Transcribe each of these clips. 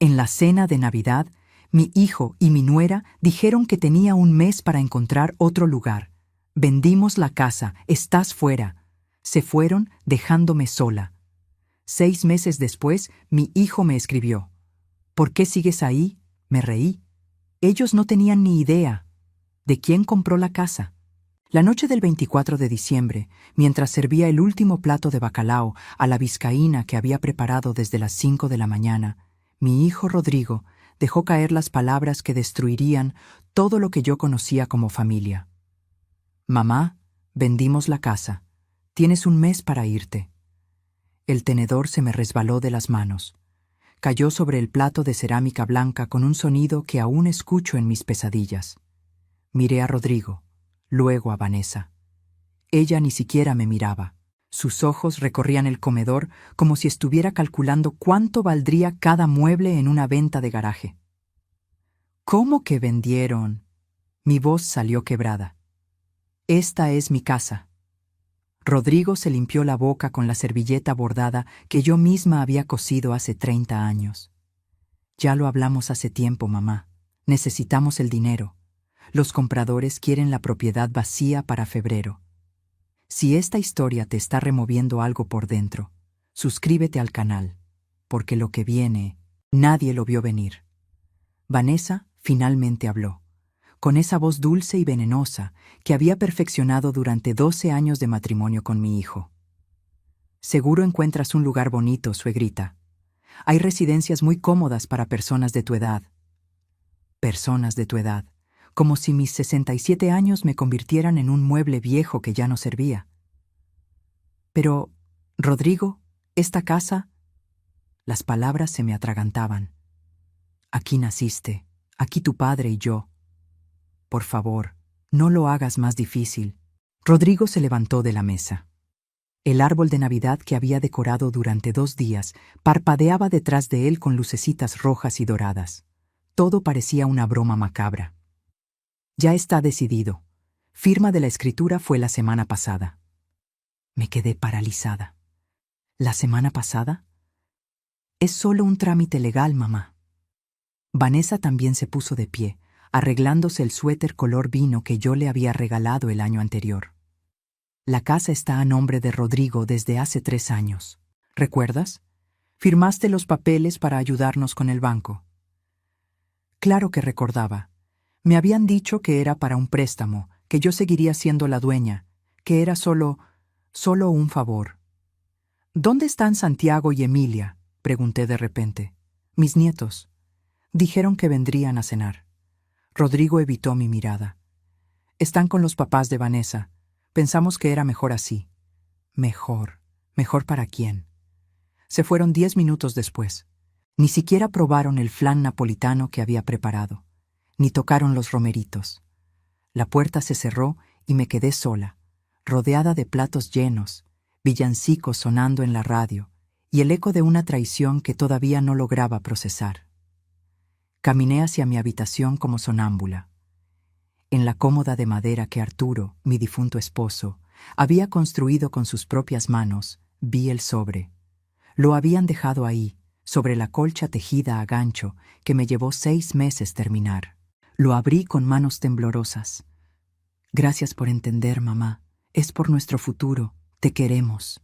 En la cena de Navidad, mi hijo y mi nuera dijeron que tenía un mes para encontrar otro lugar. Vendimos la casa, estás fuera. Se fueron dejándome sola. 6 meses después, mi hijo me escribió. ¿Por qué sigues ahí? Me reí. Ellos no tenían ni idea de quién compró la casa. La noche del 24 de diciembre, mientras servía el último plato de bacalao a la vizcaína que había preparado desde las 5 de la mañana, mi hijo Rodrigo dejó caer las palabras que destruirían todo lo que yo conocía como familia. Mamá, vendimos la casa. Tienes un mes para irte. El tenedor se me resbaló de las manos. Cayó sobre el plato de cerámica blanca con un sonido que aún escucho en mis pesadillas. Miré a Rodrigo, luego a Vanessa. Ella ni siquiera me miraba. Sus ojos recorrían el comedor como si estuviera calculando cuánto valdría cada mueble en una venta de garaje. ¿Cómo que vendieron? Mi voz salió quebrada. Esta es mi casa. Rodrigo se limpió la boca con la servilleta bordada que yo misma había cosido hace 30 años. Ya lo hablamos hace tiempo, mamá. Necesitamos el dinero. Los compradores quieren la propiedad vacía para febrero. Si esta historia te está removiendo algo por dentro, suscríbete al canal, porque lo que viene, nadie lo vio venir. Vanessa finalmente habló, con esa voz dulce y venenosa que había perfeccionado durante 12 años de matrimonio con mi hijo. Seguro encuentras un lugar bonito, suegrita. Hay residencias muy cómodas para personas de tu edad. Personas de tu edad, como si mis 67 años me convirtieran en un mueble viejo que ya no servía. Pero, Rodrigo, esta casa... Las palabras se me atragantaban. Aquí naciste, aquí tu padre y yo. Por favor, no lo hagas más difícil. Rodrigo se levantó de la mesa. El árbol de Navidad que había decorado durante 2 días parpadeaba detrás de él con lucecitas rojas y doradas. Todo parecía una broma macabra. Ya está decidido. Firma de la escritura fue la semana pasada. Me quedé paralizada. ¿La semana pasada? Es solo un trámite legal, mamá. Vanessa también se puso de pie, arreglándose el suéter color vino que yo le había regalado el año anterior. La casa está a nombre de Rodrigo desde hace 3 años. ¿Recuerdas? Firmaste los papeles para ayudarnos con el banco. Claro que recordaba. Me habían dicho que era para un préstamo, que yo seguiría siendo la dueña, que era solo un favor. ¿Dónde están Santiago y Emilia?, pregunté de repente. Mis nietos. Dijeron que vendrían a cenar. Rodrigo evitó mi mirada. Están con los papás de Vanessa. Pensamos que era mejor así. Mejor. ¿Mejor para quién? Se fueron 10 minutos después. Ni siquiera probaron el flan napolitano que había preparado. Ni tocaron los romeritos. La puerta se cerró y me quedé sola, rodeada de platos llenos, villancicos sonando en la radio y el eco de una traición que todavía no lograba procesar. Caminé hacia mi habitación como sonámbula. En la cómoda de madera que Arturo, mi difunto esposo, había construido con sus propias manos, vi el sobre. Lo habían dejado ahí, sobre la colcha tejida a gancho que me llevó 6 meses terminar. Lo abrí con manos temblorosas. Gracias por entender, mamá. Es por nuestro futuro. Te queremos.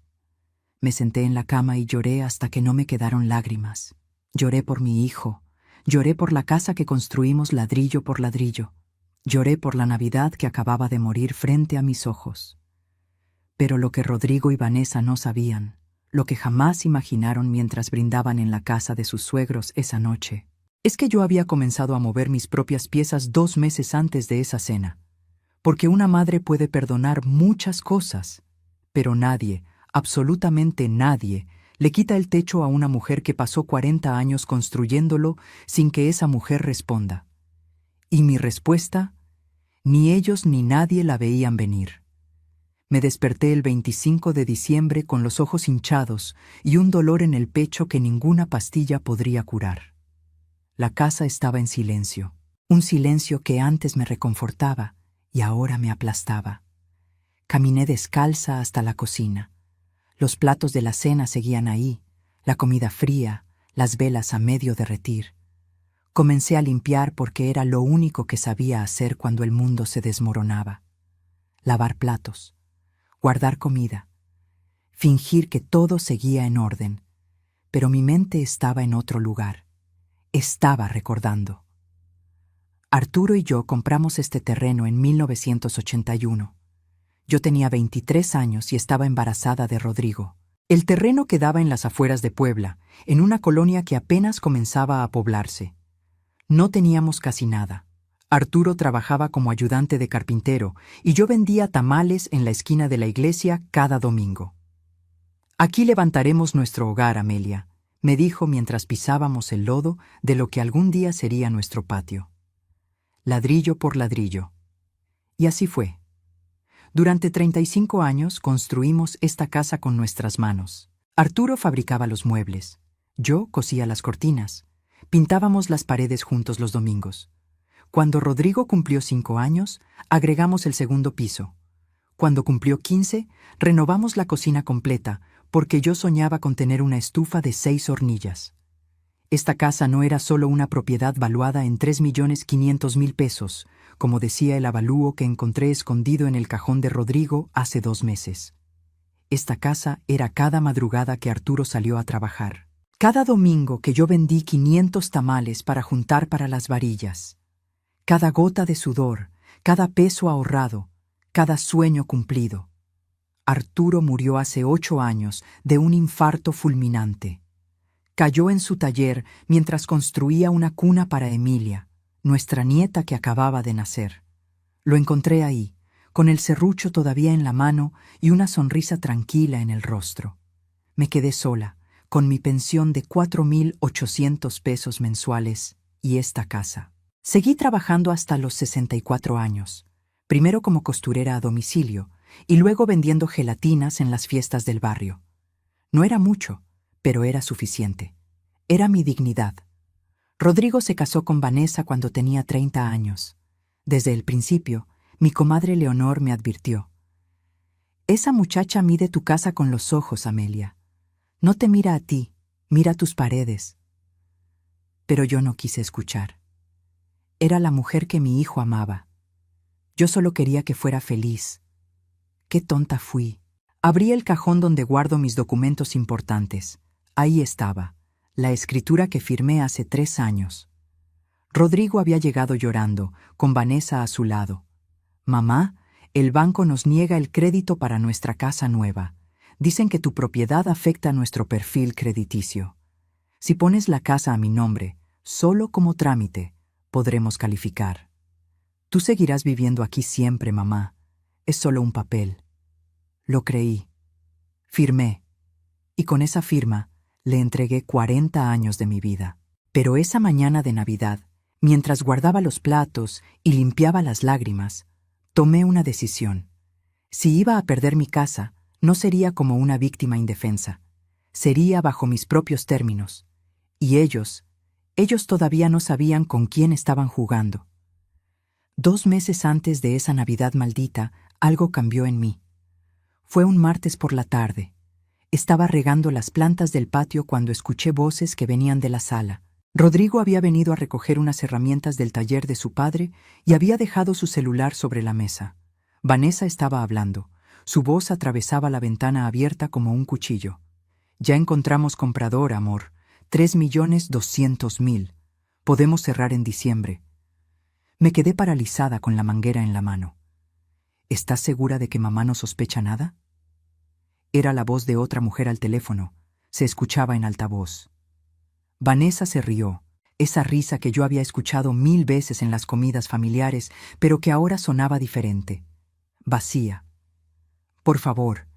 Me senté en la cama y lloré hasta que no me quedaron lágrimas. Lloré por mi hijo. Lloré por la casa que construimos ladrillo por ladrillo. Lloré por la Navidad que acababa de morir frente a mis ojos. Pero lo que Rodrigo y Vanessa no sabían, lo que jamás imaginaron mientras brindaban en la casa de sus suegros esa noche, es que yo había comenzado a mover mis propias piezas 2 meses antes de esa cena. Porque una madre puede perdonar muchas cosas, pero nadie, absolutamente nadie, le quita el techo a una mujer que pasó 40 años construyéndolo sin que esa mujer responda. Y mi respuesta, ni ellos ni nadie la veían venir. Me desperté el 25 de diciembre con los ojos hinchados y un dolor en el pecho que ninguna pastilla podría curar. La casa estaba en silencio, un silencio que antes me reconfortaba y ahora me aplastaba. Caminé descalza hasta la cocina. Los platos de la cena seguían ahí, la comida fría, las velas a medio derretir. Comencé a limpiar porque era lo único que sabía hacer cuando el mundo se desmoronaba. Lavar platos, guardar comida, fingir que todo seguía en orden, pero mi mente estaba en otro lugar. Estaba recordando. Arturo y yo compramos este terreno en 1981. Yo tenía 23 años y estaba embarazada de Rodrigo. El terreno quedaba en las afueras de Puebla, en una colonia que apenas comenzaba a poblarse. No teníamos casi nada. Arturo trabajaba como ayudante de carpintero y yo vendía tamales en la esquina de la iglesia cada domingo. «Aquí levantaremos nuestro hogar, Amelia», me dijo mientras pisábamos el lodo de lo que algún día sería nuestro patio. Ladrillo por ladrillo. Y así fue. Durante 35 años construimos esta casa con nuestras manos. Arturo fabricaba los muebles. Yo cosía las cortinas. Pintábamos las paredes juntos los domingos. Cuando Rodrigo cumplió 5 años, agregamos el segundo piso. Cuando cumplió 15, renovamos la cocina completa, porque yo soñaba con tener una estufa de 6 hornillas. Esta casa no era solo una propiedad valuada en 3.500.000 pesos, como decía el avalúo que encontré escondido en el cajón de Rodrigo hace 2 meses. Esta casa era cada madrugada que Arturo salió a trabajar. Cada domingo que yo vendí 500 tamales para juntar para las varillas. Cada gota de sudor, cada peso ahorrado, cada sueño cumplido. Arturo murió hace 8 años de un infarto fulminante. Cayó en su taller mientras construía una cuna para Emilia, nuestra nieta que acababa de nacer. Lo encontré ahí, con el serrucho todavía en la mano y una sonrisa tranquila en el rostro. Me quedé sola, con mi pensión de 4.800 pesos mensuales y esta casa. Seguí trabajando hasta los 64 años, primero como costurera a domicilio y luego vendiendo gelatinas en las fiestas del barrio. No era mucho, pero era suficiente. Era mi dignidad. Rodrigo se casó con Vanessa cuando tenía 30 años. Desde el principio, mi comadre Leonor me advirtió: «Esa muchacha mide tu casa con los ojos, Amelia. No te mira a ti, mira tus paredes». Pero yo no quise escuchar. Era la mujer que mi hijo amaba. Yo solo quería que fuera feliz. Qué tonta fui. Abrí el cajón donde guardo mis documentos importantes. Ahí estaba, la escritura que firmé hace 3 años. Rodrigo había llegado llorando, con Vanessa a su lado. «Mamá, el banco nos niega el crédito para nuestra casa nueva. Dicen que tu propiedad afecta a nuestro perfil crediticio. Si pones la casa a mi nombre, solo como trámite, podremos calificar. Tú seguirás viviendo aquí siempre, mamá. Es solo un papel». Lo creí. Firmé. Y con esa firma le entregué 40 años de mi vida. Pero esa mañana de Navidad, mientras guardaba los platos y limpiaba las lágrimas, tomé una decisión. Si iba a perder mi casa, no sería como una víctima indefensa. Sería bajo mis propios términos. Y ellos todavía no sabían con quién estaban jugando. 2 meses antes de esa Navidad maldita, algo cambió en mí. Fue un martes por la tarde. Estaba regando las plantas del patio cuando escuché voces que venían de la sala. Rodrigo había venido a recoger unas herramientas del taller de su padre y había dejado su celular sobre la mesa. Vanessa estaba hablando. Su voz atravesaba la ventana abierta como un cuchillo. «Ya encontramos comprador, amor. 3.200.000. Podemos cerrar en diciembre». Me quedé paralizada con la manguera en la mano. «¿Estás segura de que mamá no sospecha nada?». Era la voz de otra mujer al teléfono. Se escuchaba en altavoz. Vanessa se rió, esa risa que yo había escuchado 1000 veces en las comidas familiares, pero que ahora sonaba diferente. Vacía. «Por favor,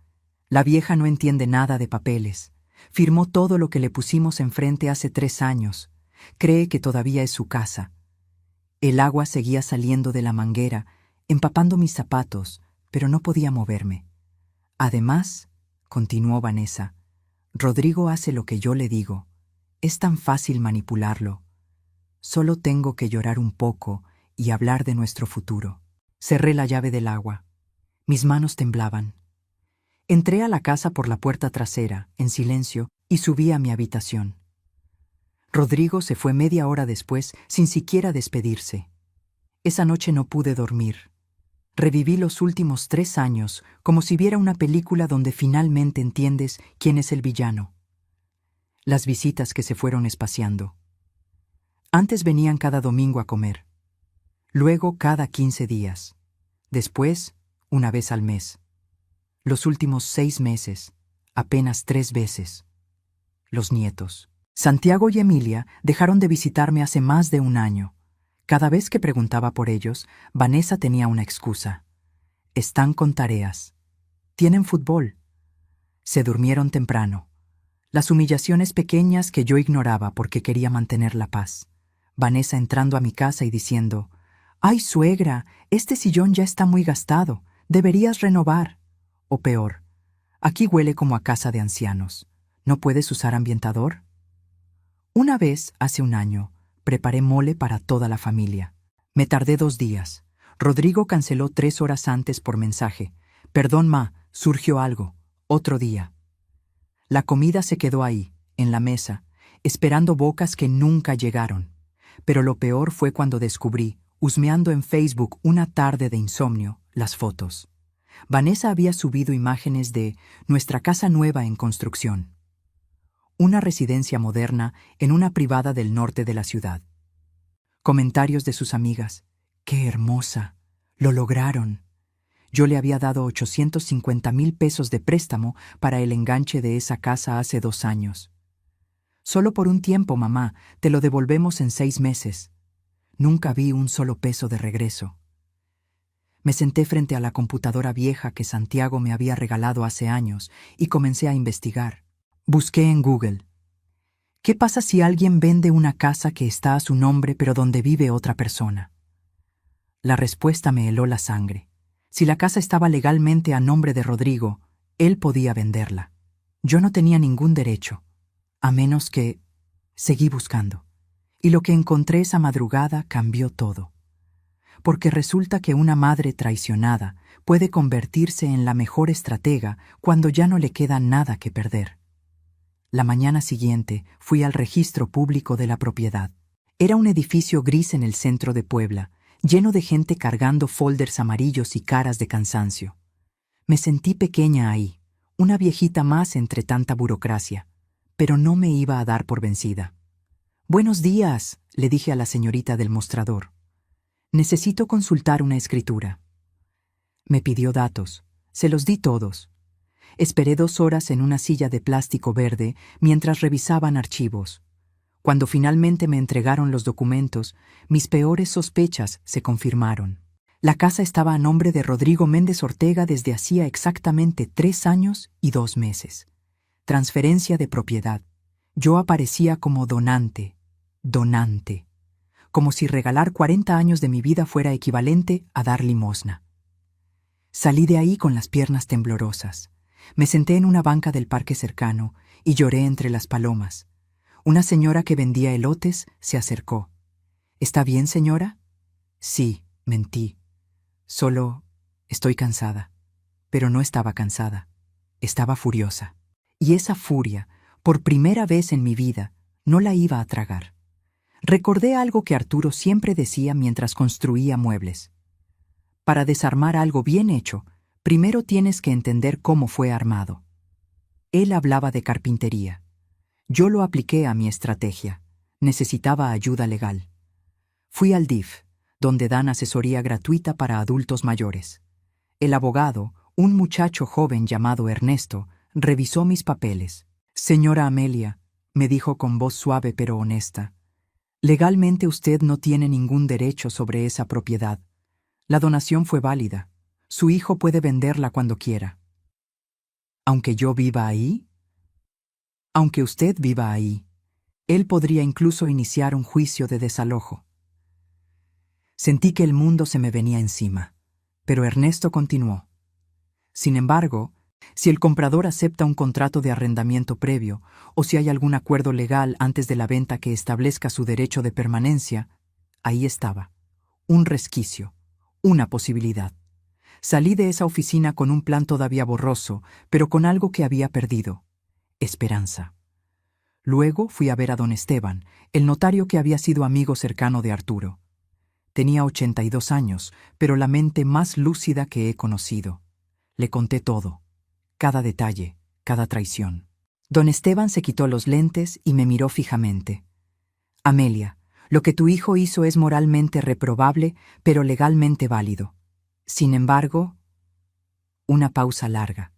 la vieja no entiende nada de papeles. Firmó todo lo que le pusimos enfrente hace 3 años. Cree que todavía es su casa». El agua seguía saliendo de la manguera, empapando mis zapatos, pero no podía moverme. «Además», continuó Vanessa, «Rodrigo hace lo que yo le digo. Es tan fácil manipularlo. Solo tengo que llorar un poco y hablar de nuestro futuro». Cerré la llave del agua. Mis manos temblaban. Entré a la casa por la puerta trasera, en silencio, y subí a mi habitación. Rodrigo se fue media hora después sin siquiera despedirse. Esa noche no pude dormir. Reviví los últimos 3 años como si viera una película donde finalmente entiendes quién es el villano. Las visitas que se fueron espaciando. Antes venían cada domingo a comer. Luego cada 15 días. Después, una vez al mes. Los últimos 6 meses, apenas 3 veces. Los nietos. Santiago y Emilia dejaron de visitarme hace más de un año. Cada vez que preguntaba por ellos, Vanessa tenía una excusa. Están con tareas. Tienen fútbol. Se durmieron temprano. Las humillaciones pequeñas que yo ignoraba porque quería mantener la paz. Vanessa entrando a mi casa y diciendo, «¡Ay, suegra! Este sillón ya está muy gastado. Deberías renovar». O peor, «Aquí huele como a casa de ancianos. ¿No puedes usar ambientador?». Una vez, hace un año, preparé mole para toda la familia. Me tardé 2 días. Rodrigo canceló 3 horas antes por mensaje. «Perdón, ma, surgió algo. Otro día». La comida se quedó ahí, en la mesa, esperando bocas que nunca llegaron. Pero lo peor fue cuando descubrí, husmeando en Facebook una tarde de insomnio, las fotos. Vanessa había subido imágenes de nuestra casa nueva en construcción. Una residencia moderna en una privada del norte de la ciudad. Comentarios de sus amigas. «¡Qué hermosa! ¡Lo lograron!». Yo le había dado 850,000 pesos de préstamo para el enganche de esa casa hace 2 años. «Solo por un tiempo, mamá, te lo devolvemos en 6 meses». Nunca vi un solo peso de regreso. Me senté frente a la computadora vieja que Santiago me había regalado hace años y comencé a investigar. Busqué en Google. ¿Qué pasa si alguien vende una casa que está a su nombre pero donde vive otra persona? La respuesta me heló la sangre. Si la casa estaba legalmente a nombre de Rodrigo, él podía venderla. Yo no tenía ningún derecho, a menos que... Seguí buscando. Y lo que encontré esa madrugada cambió todo. Porque resulta que una madre traicionada puede convertirse en la mejor estratega cuando ya no le queda nada que perder. La mañana siguiente fui al registro público de la propiedad. Era un edificio gris en el centro de Puebla, lleno de gente cargando folders amarillos y caras de cansancio. Me sentí pequeña ahí, una viejita más entre tanta burocracia, pero no me iba a dar por vencida. «Buenos días», le dije a la señorita del mostrador. «Necesito consultar una escritura». Me pidió datos. Se los di todos. Esperé 2 horas en una silla de plástico verde mientras revisaban archivos. Cuando finalmente me entregaron los documentos, mis peores sospechas se confirmaron. La casa estaba a nombre de Rodrigo Méndez Ortega desde hacía exactamente 3 años y 2 meses. Transferencia de propiedad. Yo aparecía como donante. Como si regalar 40 años de mi vida fuera equivalente a dar limosna. Salí de ahí con las piernas temblorosas. Me senté en una banca del parque cercano y lloré entre las palomas. Una señora que vendía elotes se acercó. «¿Está bien, señora?» «Sí», mentí. «Solo estoy cansada». Pero no estaba cansada. Estaba furiosa. Y esa furia, por primera vez en mi vida, no la iba a tragar. Recordé algo que Arturo siempre decía mientras construía muebles. Para desarmar algo bien hecho, primero tienes que entender cómo fue armado. Él hablaba de carpintería. Yo lo apliqué a mi estrategia. Necesitaba ayuda legal. Fui al DIF, donde dan asesoría gratuita para adultos mayores. El abogado, un muchacho joven llamado Ernesto, revisó mis papeles. «Señora Amelia», me dijo con voz suave pero honesta, «legalmente usted no tiene ningún derecho sobre esa propiedad. La donación fue válida. Su hijo puede venderla cuando quiera». «¿Aunque yo viva ahí?» «Aunque usted viva ahí. Él podría incluso iniciar un juicio de desalojo». Sentí que el mundo se me venía encima, pero Ernesto continuó. «Sin embargo, si el comprador acepta un contrato de arrendamiento previo o si hay algún acuerdo legal antes de la venta que establezca su derecho de permanencia», ahí estaba, un resquicio, una posibilidad. Salí de esa oficina con un plan todavía borroso, pero con algo que había perdido: esperanza. Luego fui a ver a don Esteban, el notario que había sido amigo cercano de Arturo. Tenía 82 años, pero la mente más lúcida que he conocido. Le conté todo, cada detalle, cada traición. Don Esteban se quitó los lentes y me miró fijamente. Amelia, lo que tu hijo hizo es moralmente reprobable, pero legalmente válido. Sin embargo, una pausa larga.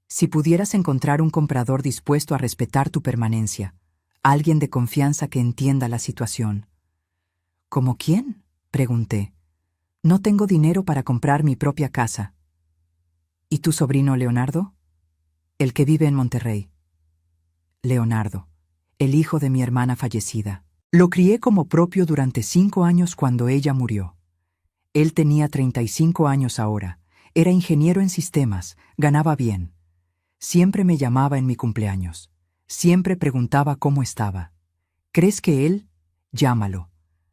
Si pudieras encontrar un comprador dispuesto a respetar tu permanencia, alguien de confianza que entienda la situación. ¿Cómo quién?, pregunté. No tengo dinero para comprar mi propia casa. ¿Y tu sobrino Leonardo? El que vive en Monterrey. Leonardo, el hijo de mi hermana fallecida. Lo crié como propio durante 5 años cuando ella murió. Él tenía 35 años ahora, era ingeniero en sistemas, ganaba bien. Siempre me llamaba en mi cumpleaños. Siempre preguntaba cómo estaba. ¿Crees que él? Llámalo,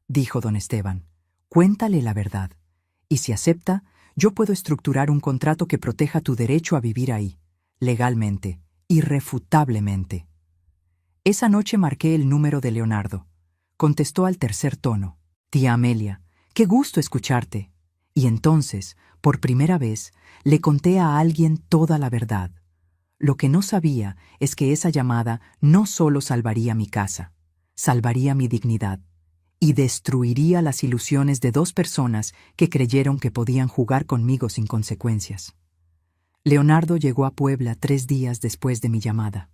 dijo don Esteban. Cuéntale la verdad. Y si acepta, yo puedo estructurar un contrato que proteja tu derecho a vivir ahí, legalmente, irrefutablemente. Esa noche marqué el número de Leonardo. Contestó al tercer tono. Tía Amelia, qué gusto escucharte. Y entonces, por primera vez, le conté a alguien toda la verdad. Lo que no sabía es que esa llamada no solo salvaría mi casa, salvaría mi dignidad y destruiría las ilusiones de 2 personas que creyeron que podían jugar conmigo sin consecuencias. Leonardo llegó a Puebla 3 días después de mi llamada.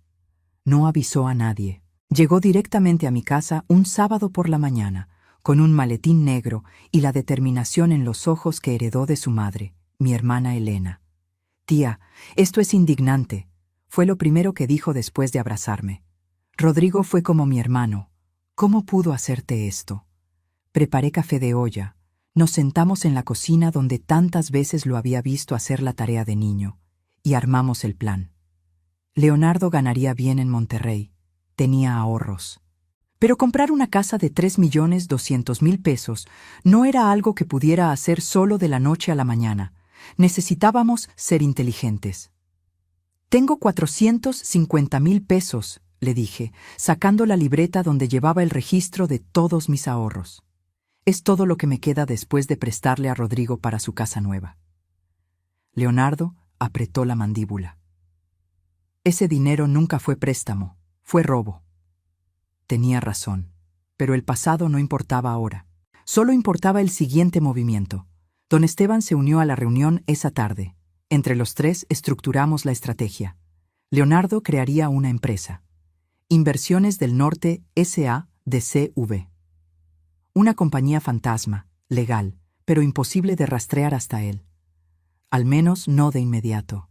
No avisó a nadie. Llegó directamente a mi casa un sábado por la mañana, con un maletín negro y la determinación en los ojos que heredó de su madre, mi hermana Elena. Tía, esto es indignante, fue lo primero que dijo después de abrazarme. Rodrigo fue como mi hermano. ¿Cómo pudo hacerte esto? Preparé café de olla. Nos sentamos en la cocina donde tantas veces lo había visto hacer la tarea de niño, y armamos el plan. Leonardo ganaría bien en Monterrey. Tenía ahorros. Pero comprar una casa de 3.200.000 pesos no era algo que pudiera hacer solo de la noche a la mañana. Necesitábamos ser inteligentes. Tengo 450.000 pesos, le dije, sacando la libreta donde llevaba el registro de todos mis ahorros. Es todo lo que me queda después de prestarle a Rodrigo para su casa nueva. Leonardo apretó la mandíbula. Ese dinero nunca fue préstamo, fue robo. Tenía razón, pero el pasado no importaba ahora. Solo importaba el siguiente movimiento. Don Esteban se unió a la reunión esa tarde. Entre los 3 estructuramos la estrategia. Leonardo crearía una empresa. Inversiones del Norte S.A.D.C.V. Una compañía fantasma, legal, pero imposible de rastrear hasta él. Al menos no de inmediato.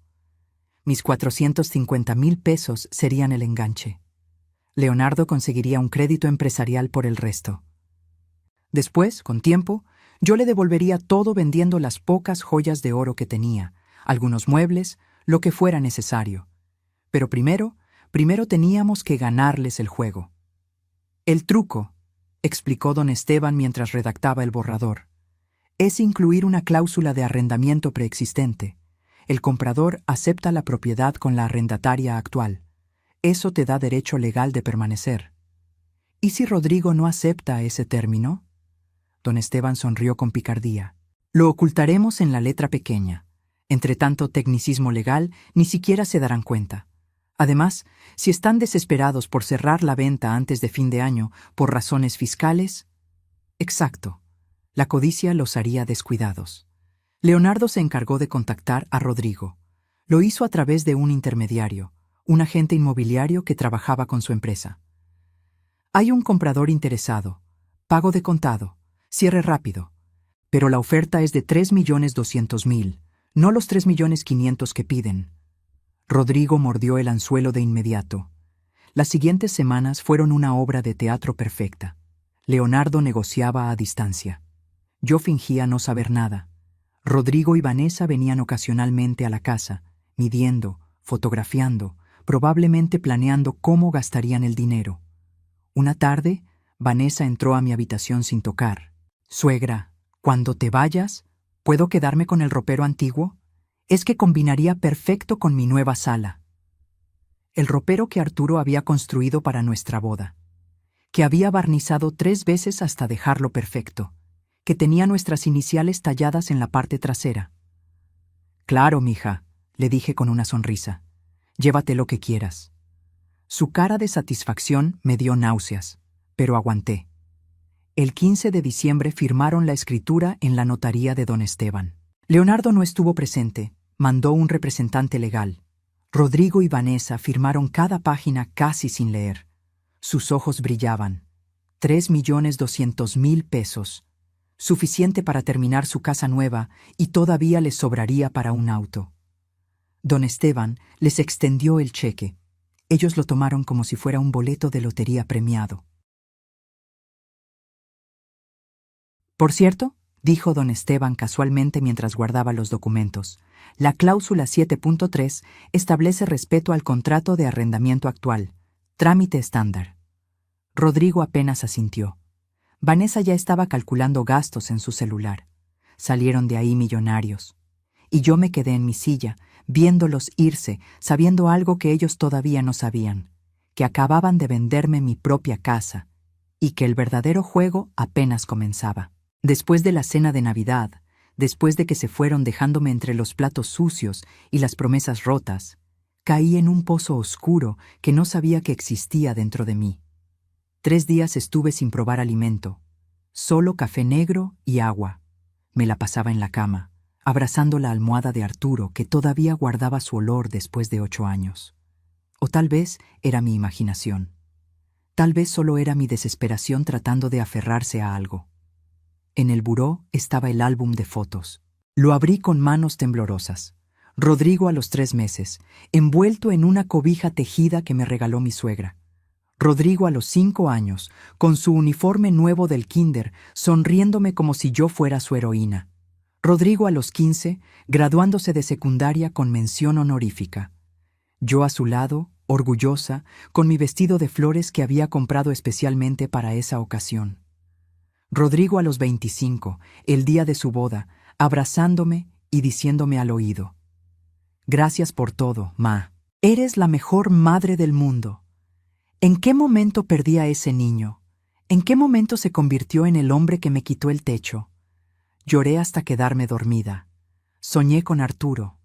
Mis 450.000 pesos serían el enganche. Leonardo conseguiría un crédito empresarial por el resto. Después, con tiempo, yo le devolvería todo vendiendo las pocas joyas de oro que tenía, algunos muebles, lo que fuera necesario. Pero primero teníamos que ganarles el juego. El truco, explicó don Esteban mientras redactaba el borrador, es incluir una cláusula de arrendamiento preexistente. El comprador acepta la propiedad con la arrendataria actual. Eso te da derecho legal de permanecer. ¿Y si Rodrigo no acepta ese término? Don Esteban sonrió con picardía. Lo ocultaremos en la letra pequeña. Entre tanto tecnicismo legal, ni siquiera se darán cuenta. Además, si están desesperados por cerrar la venta antes de fin de año por razones fiscales... Exacto. La codicia los haría descuidados. Leonardo se encargó de contactar a Rodrigo. Lo hizo a través de un intermediario, un agente inmobiliario que trabajaba con su empresa. Hay un comprador interesado. Pago de contado. Cierre rápido. Pero la oferta es de 3.200.000, no los 3.500.000 que piden. Rodrigo mordió el anzuelo de inmediato. Las siguientes semanas fueron una obra de teatro perfecta. Leonardo negociaba a distancia. Yo fingía no saber nada. Rodrigo y Vanessa venían ocasionalmente a la casa, midiendo, fotografiando, probablemente planeando cómo gastarían el dinero. Una tarde, Vanessa entró a mi habitación sin tocar. «Suegra, cuando te vayas, ¿puedo quedarme con el ropero antiguo? Es que combinaría perfecto con mi nueva sala». el ropero que Arturo había construido para nuestra boda, que había barnizado 3 veces hasta dejarlo perfecto, que tenía nuestras iniciales talladas en la parte trasera. Claro, mija, le dije con una sonrisa. Llévate lo que quieras. Su cara de satisfacción me dio náuseas, pero aguanté. El 15 de diciembre firmaron la escritura en la notaría de don Esteban. Leonardo no estuvo presente, mandó un representante legal. Rodrigo y Vanessa firmaron cada página casi sin leer. Sus ojos brillaban. 3.200.000 pesos. Suficiente para terminar su casa nueva y todavía les sobraría para un auto. Don Esteban les extendió el cheque. Ellos lo tomaron como si fuera un boleto de lotería premiado. Por cierto, dijo don Esteban casualmente mientras guardaba los documentos, la cláusula 7.3 establece respeto al contrato de arrendamiento actual, trámite estándar. Rodrigo apenas asintió. Vanessa ya estaba calculando gastos en su celular. Salieron de ahí millonarios. Y yo me quedé en mi silla, viéndolos irse, sabiendo algo que ellos todavía no sabían, que acababan de venderme mi propia casa, y que el verdadero juego apenas comenzaba. Después de la cena de Navidad, después de que se fueron dejándome entre los platos sucios y las promesas rotas, caí en un pozo oscuro que no sabía que existía dentro de mí. 3 días estuve sin probar alimento, solo café negro y agua. Me la pasaba en la cama, abrazando la almohada de Arturo que todavía guardaba su olor después de 8 años. O tal vez era mi imaginación. Tal vez solo era mi desesperación tratando de aferrarse a algo. En el buró estaba el álbum de fotos. Lo abrí con manos temblorosas. Rodrigo a los 3 meses, envuelto en una cobija tejida que me regaló mi suegra. Rodrigo a los 5 años, con su uniforme nuevo del kinder, sonriéndome como si yo fuera su heroína. Rodrigo a los 15, graduándose de secundaria con mención honorífica. Yo a su lado, orgullosa, con mi vestido de flores que había comprado especialmente para esa ocasión. Rodrigo a los 25, el día de su boda, abrazándome y diciéndome al oído: «Gracias por todo, ma. Eres la mejor madre del mundo». ¿En qué momento perdí a ese niño? ¿En qué momento se convirtió en el hombre que me quitó el techo? Lloré hasta quedarme dormida. Soñé con Arturo.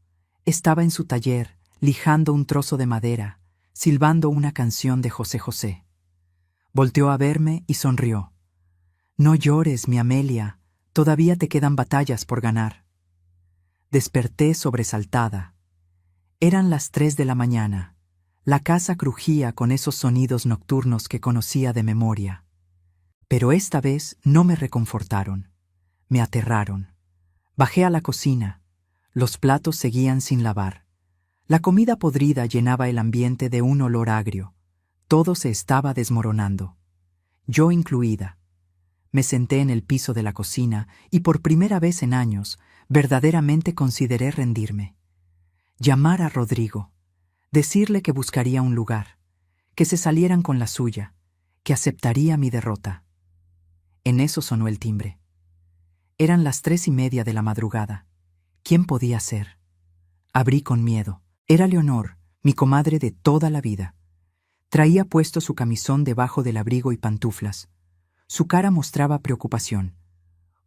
Estaba en su taller, lijando un trozo de madera, silbando una canción de José José. Volteó a verme y sonrió. «No llores, mi Amelia, todavía te quedan batallas por ganar». Desperté sobresaltada. Eran las 3 de la mañana. La casa crujía con esos sonidos nocturnos que conocía de memoria. Pero esta vez no me reconfortaron. Me aterraron. Bajé a la cocina. Los platos seguían sin lavar. La comida podrida llenaba el ambiente de un olor agrio. Todo se estaba desmoronando. Yo incluida. Me senté en el piso de la cocina y por primera vez en años, verdaderamente consideré rendirme. Llamar a Rodrigo. Decirle que buscaría un lugar, que se salieran con la suya, que aceptaría mi derrota. En eso sonó el timbre. Eran las 3:30 de la madrugada. ¿Quién podía ser? Abrí con miedo. Era Leonor, mi comadre de toda la vida. Traía puesto su camisón debajo del abrigo y pantuflas. Su cara mostraba preocupación.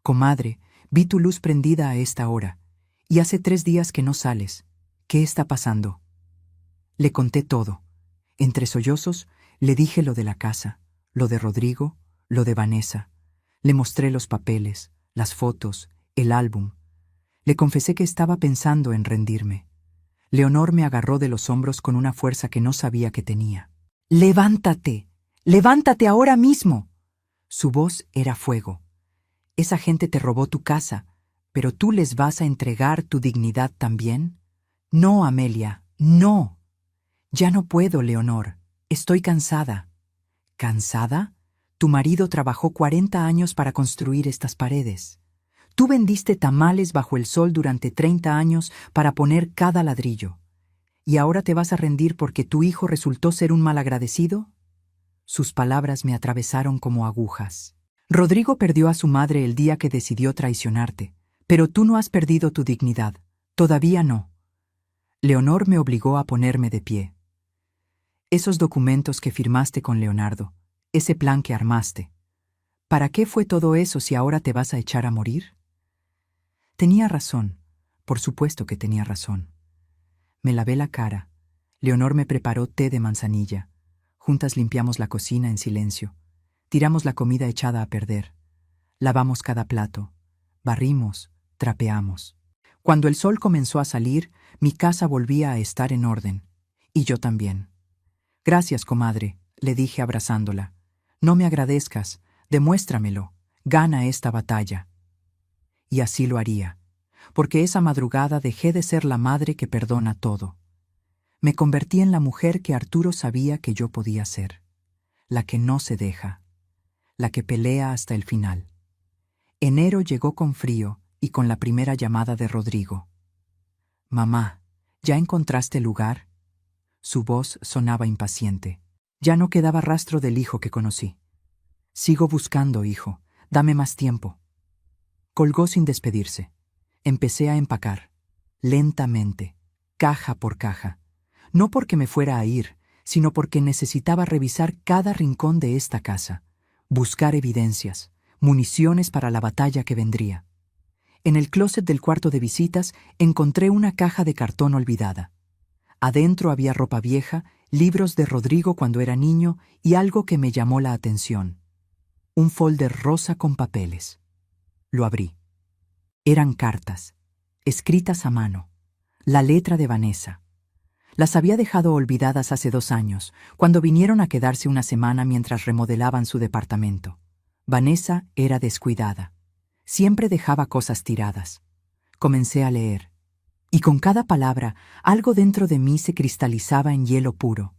«Comadre, vi tu luz prendida a esta hora, y hace 3 días que no sales. ¿Qué está pasando?» Le conté todo. Entre sollozos, le dije lo de la casa, lo de Rodrigo, lo de Vanessa. Le mostré los papeles, las fotos, el álbum. Le confesé que estaba pensando en rendirme. Leonor me agarró de los hombros con una fuerza que no sabía que tenía. «¡Levántate! ¡Levántate ahora mismo!» Su voz era fuego. «Esa gente te robó tu casa, pero ¿tú les vas a entregar tu dignidad también? No, Amelia, no. Ya no puedo, Leonor. Estoy cansada». «¿Cansada? Tu marido trabajó 40 años para construir estas paredes. Tú vendiste tamales bajo el sol durante 30 años para poner cada ladrillo. ¿Y ahora te vas a rendir porque tu hijo resultó ser un malagradecido?» Sus palabras me atravesaron como agujas. «Rodrigo perdió a su madre el día que decidió traicionarte, pero tú no has perdido tu dignidad. Todavía no». Leonor me obligó a ponerme de pie. Esos documentos que firmaste con Leonardo, ese plan que armaste. ¿Para qué fue todo eso si ahora te vas a echar a morir? Tenía razón, por supuesto que tenía razón. Me lavé la cara. Leonor me preparó té de manzanilla. Juntas limpiamos la cocina en silencio. Tiramos la comida echada a perder. Lavamos cada plato. Barrimos, trapeamos. Cuando el sol comenzó a salir, mi casa volvía a estar en orden. Y yo también. Gracias, comadre, le dije abrazándola. No me agradezcas, demuéstramelo. Gana esta batalla. Y así lo haría, porque esa madrugada dejé de ser la madre que perdona todo. Me convertí en la mujer que Arturo sabía que yo podía ser, la que no se deja, la que pelea hasta el final. Enero llegó con frío y con la primera llamada de Rodrigo. «Mamá, ¿ya encontraste lugar?» Su voz sonaba impaciente. Ya no quedaba rastro del hijo que conocí. «Sigo buscando, hijo. Dame más tiempo». Colgó sin despedirse. Empecé a empacar, lentamente, caja por caja. No porque me fuera a ir, sino porque necesitaba revisar cada rincón de esta casa, buscar evidencias, municiones para la batalla que vendría. En el closet del cuarto de visitas encontré una caja de cartón olvidada. Adentro había ropa vieja, libros de Rodrigo cuando era niño y algo que me llamó la atención. Un folder rosa con papeles. Lo abrí. Eran cartas, escritas a mano, la letra de Vanessa. Las había dejado olvidadas hace 2 años, cuando vinieron a quedarse una semana mientras remodelaban su departamento. Vanessa era descuidada. Siempre dejaba cosas tiradas. Comencé a leer, y con cada palabra algo dentro de mí se cristalizaba en hielo puro.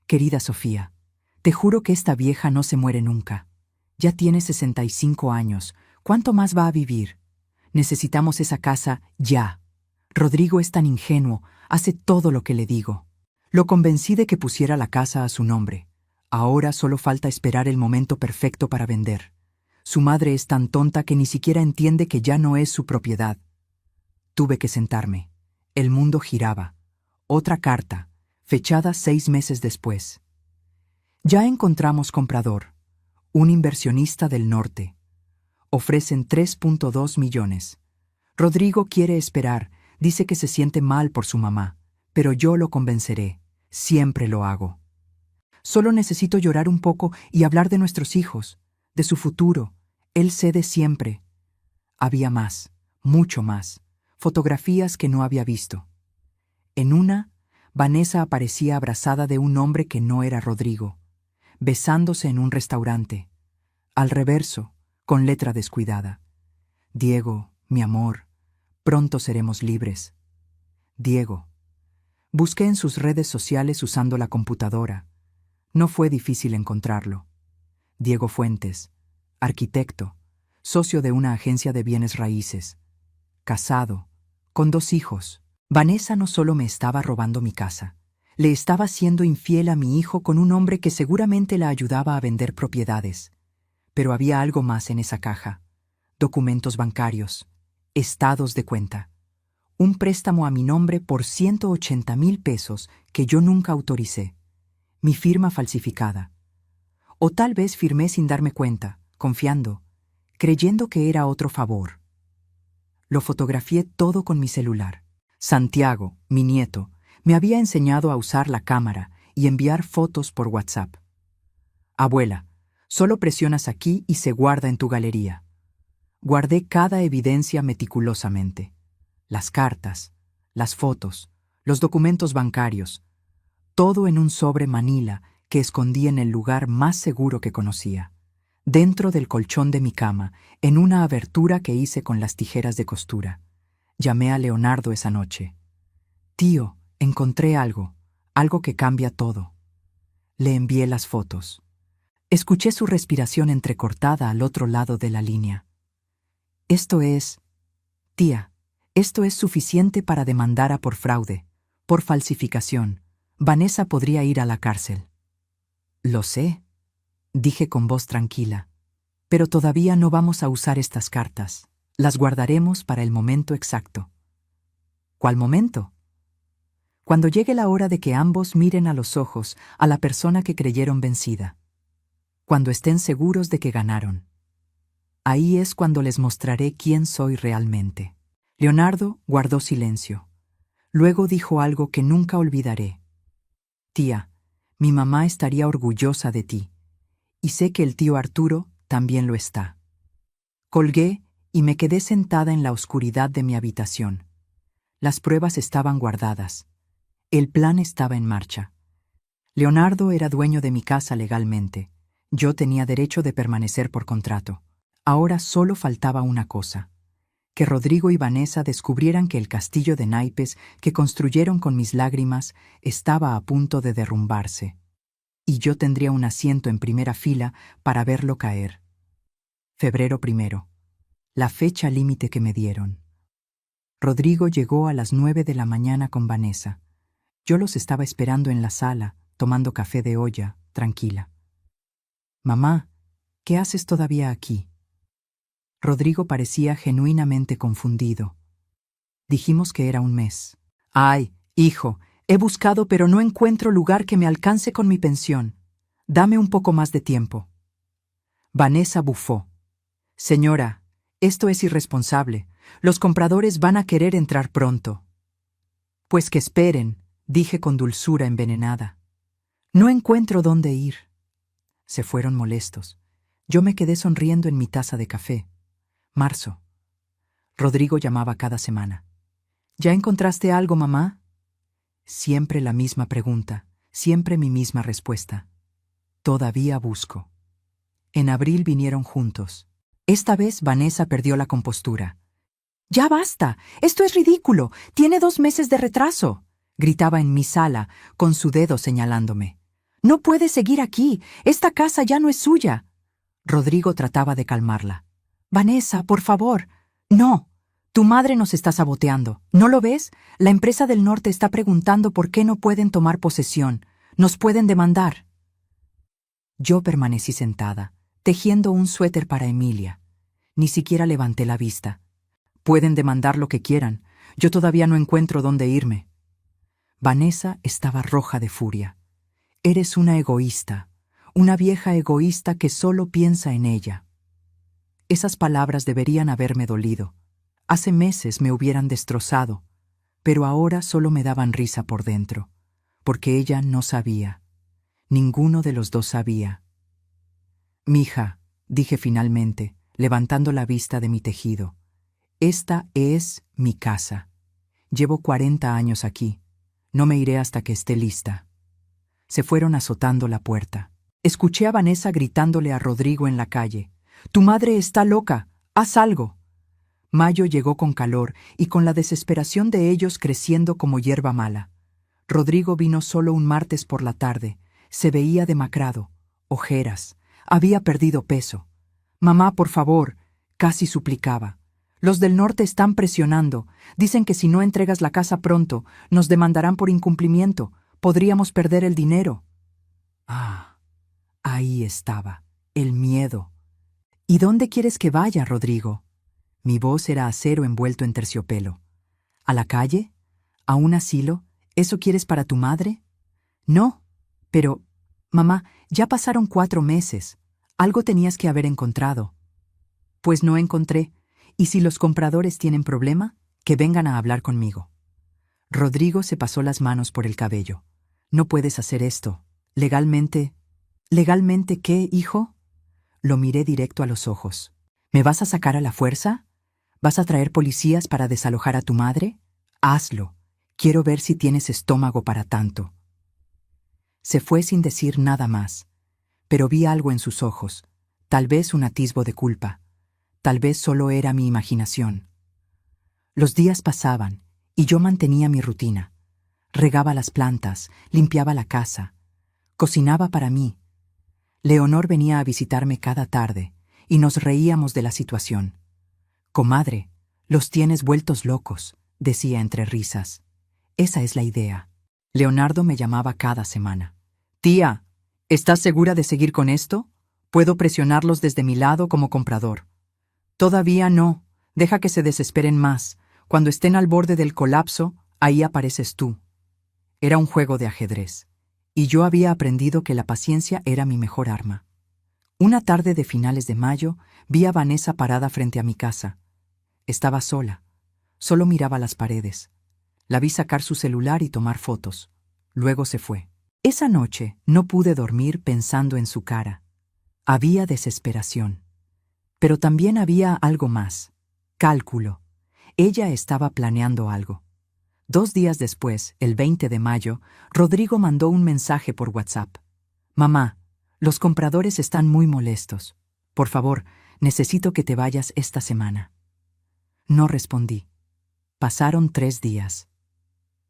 Querida Sofía, te juro que esta vieja no se muere nunca. Ya tiene 65 años. ¿Cuánto más va a vivir? Necesitamos esa casa ya. Rodrigo es tan ingenuo, hace todo lo que le digo. Lo convencí de que pusiera la casa a su nombre. Ahora solo falta esperar el momento perfecto para vender. Su madre es tan tonta que ni siquiera entiende que ya no es su propiedad. Tuve que sentarme. El mundo giraba. Otra carta, fechada 6 meses después. Ya encontramos comprador, un inversionista del norte. Ofrecen 3.2 millones. Rodrigo quiere esperar, dice que se siente mal por su mamá, pero yo lo convenceré, siempre lo hago. Solo necesito llorar un poco y hablar de nuestros hijos, de su futuro. Él cede siempre. Había más, mucho más, fotografías que no había visto. En una, Vanessa aparecía abrazada de un hombre que no era Rodrigo, besándose en un restaurante. Al reverso, con letra descuidada: Diego, mi amor, pronto seremos libres. Diego. Busqué en sus redes sociales usando la computadora. No fue difícil encontrarlo. Diego Fuentes, arquitecto, socio de una agencia de bienes raíces, casado, con 2 hijos. Vanessa no solo me estaba robando mi casa, le estaba siendo infiel a mi hijo con un hombre que seguramente la ayudaba a vender propiedades. Pero había algo más en esa caja: documentos bancarios, estados de cuenta, un préstamo a mi nombre por 180,000 pesos que yo nunca autoricé, mi firma falsificada. O tal vez firmé sin darme cuenta, confiando, creyendo que era otro favor. Lo fotografié todo con mi celular. Santiago, mi nieto, me había enseñado a usar la cámara y enviar fotos por WhatsApp. Abuela, solo presionas aquí y se guarda en tu galería. Guardé cada evidencia meticulosamente. Las cartas, las fotos, los documentos bancarios, todo en un sobre manila que escondí en el lugar más seguro que conocía, dentro del colchón de mi cama, en una abertura que hice con las tijeras de costura. Llamé a Leonardo esa noche. Tío, encontré algo que cambia todo. Le envié las fotos. Escuché su respiración entrecortada al otro lado de la línea. Tía, esto es suficiente para demandar por fraude, por falsificación. Vanessa podría ir a la cárcel. Lo sé, dije con voz tranquila, pero todavía no vamos a usar estas cartas. Las guardaremos para el momento exacto. ¿Cuál momento? Cuando llegue la hora de que ambos miren a los ojos a la persona que creyeron vencida. Cuando estén seguros de que ganaron. Ahí es cuando les mostraré quién soy realmente. Leonardo guardó silencio. Luego dijo algo que nunca olvidaré. Tía, mi mamá estaría orgullosa de ti. Y sé que el tío Arturo también lo está. Colgué y me quedé sentada en la oscuridad de mi habitación. Las pruebas estaban guardadas. El plan estaba en marcha. Leonardo era dueño de mi casa legalmente. Yo tenía derecho de permanecer por contrato. Ahora solo faltaba una cosa: que Rodrigo y Vanessa descubrieran que el castillo de naipes que construyeron con mis lágrimas estaba a punto de derrumbarse. Y yo tendría un asiento en primera fila para verlo caer. Febrero 1, la fecha límite que me dieron. Rodrigo llegó a las 9 de la mañana con Vanessa. Yo los estaba esperando en la sala, tomando café de olla, tranquila. Mamá, ¿qué haces todavía aquí? Rodrigo parecía genuinamente confundido. Dijimos que era un mes. Ay, hijo, he buscado pero no encuentro lugar que me alcance con mi pensión. Dame un poco más de tiempo. Vanessa bufó. Señora, esto es irresponsable. Los compradores van a querer entrar pronto. Pues que esperen, dije con dulzura envenenada. No encuentro dónde ir. Se fueron molestos. Yo me quedé sonriendo en mi taza de café. Marzo. Rodrigo llamaba cada semana. ¿Ya encontraste algo, mamá? Siempre la misma pregunta, siempre mi misma respuesta. Todavía busco. En abril vinieron juntos. Esta vez Vanessa perdió la compostura. ¡Ya basta! ¡Esto es ridículo! ¡Tiene 2 meses de retraso!, gritaba en mi sala, con su dedo señalándome. ¡No puede seguir aquí! ¡Esta casa ya no es suya! Rodrigo trataba de calmarla. Vanessa, por favor. No. Tu madre nos está saboteando. ¿No lo ves? La empresa del norte está preguntando por qué no pueden tomar posesión. Nos pueden demandar. Yo permanecí sentada, tejiendo un suéter para Emilia. Ni siquiera levanté la vista. Pueden demandar lo que quieran. Yo todavía no encuentro dónde irme. Vanessa estaba roja de furia. Eres una egoísta, una vieja egoísta que solo piensa en ella. Esas palabras deberían haberme dolido. Hace meses me hubieran destrozado, pero ahora solo me daban risa por dentro, porque ella no sabía. Ninguno de los dos sabía. Mija, dije finalmente, levantando la vista de mi tejido. Esta es mi casa. Llevo 40 años aquí. No me iré hasta que esté lista. Se fueron azotando la puerta. Escuché a Vanessa gritándole a Rodrigo en la calle. «Tu madre está loca. Haz algo». Mayo llegó con calor y con la desesperación de ellos creciendo como hierba mala. Rodrigo vino solo un martes por la tarde. Se veía demacrado, ojeras, había perdido peso. «Mamá, por favor», casi suplicaba. «Los del norte están presionando. Dicen que si no entregas la casa pronto, nos demandarán por incumplimiento. Podríamos perder el dinero». Ah, ahí estaba, el miedo. «¿Y dónde quieres que vaya, Rodrigo?» Mi voz era acero envuelto en terciopelo. «¿A la calle? ¿A un asilo? ¿Eso quieres para tu madre?» «No, pero, mamá, ya pasaron 4 meses. Algo tenías que haber encontrado». «Pues no encontré. Y si los compradores tienen problema, que vengan a hablar conmigo». Rodrigo se pasó las manos por el cabello. «No puedes hacer esto. Legalmente». «¿Legalmente qué, hijo?» Lo miré directo a los ojos. «¿Me vas a sacar a la fuerza? ¿Vas a traer policías para desalojar a tu madre? Hazlo. Quiero ver si tienes estómago para tanto». Se fue sin decir nada más, pero vi algo en sus ojos, tal vez un atisbo de culpa, tal vez solo era mi imaginación. Los días pasaban y yo mantenía mi rutina. Regaba las plantas, limpiaba la casa, cocinaba para mí. Leonor venía a visitarme cada tarde y nos reíamos de la situación. «Comadre, los tienes vueltos locos», decía entre risas. «Esa es la idea». Leonardo me llamaba cada semana. «Tía, ¿estás segura de seguir con esto? Puedo presionarlos desde mi lado como comprador». «Todavía no. Deja que se desesperen más. Cuando estén al borde del colapso, ahí apareces tú». Era un juego de ajedrez, y yo había aprendido que la paciencia era mi mejor arma. Una tarde de finales de mayo, vi a Vanessa parada frente a mi casa. Estaba sola. Solo miraba las paredes. La vi sacar su celular y tomar fotos. Luego se fue. Esa noche no pude dormir pensando en su cara. Había desesperación. Pero también había algo más. Cálculo. Ella estaba planeando algo. 2 días después, el 20 de mayo, Rodrigo mandó un mensaje por WhatsApp. «Mamá, los compradores están muy molestos. Por favor, necesito que te vayas esta semana». No respondí. Pasaron 3 días.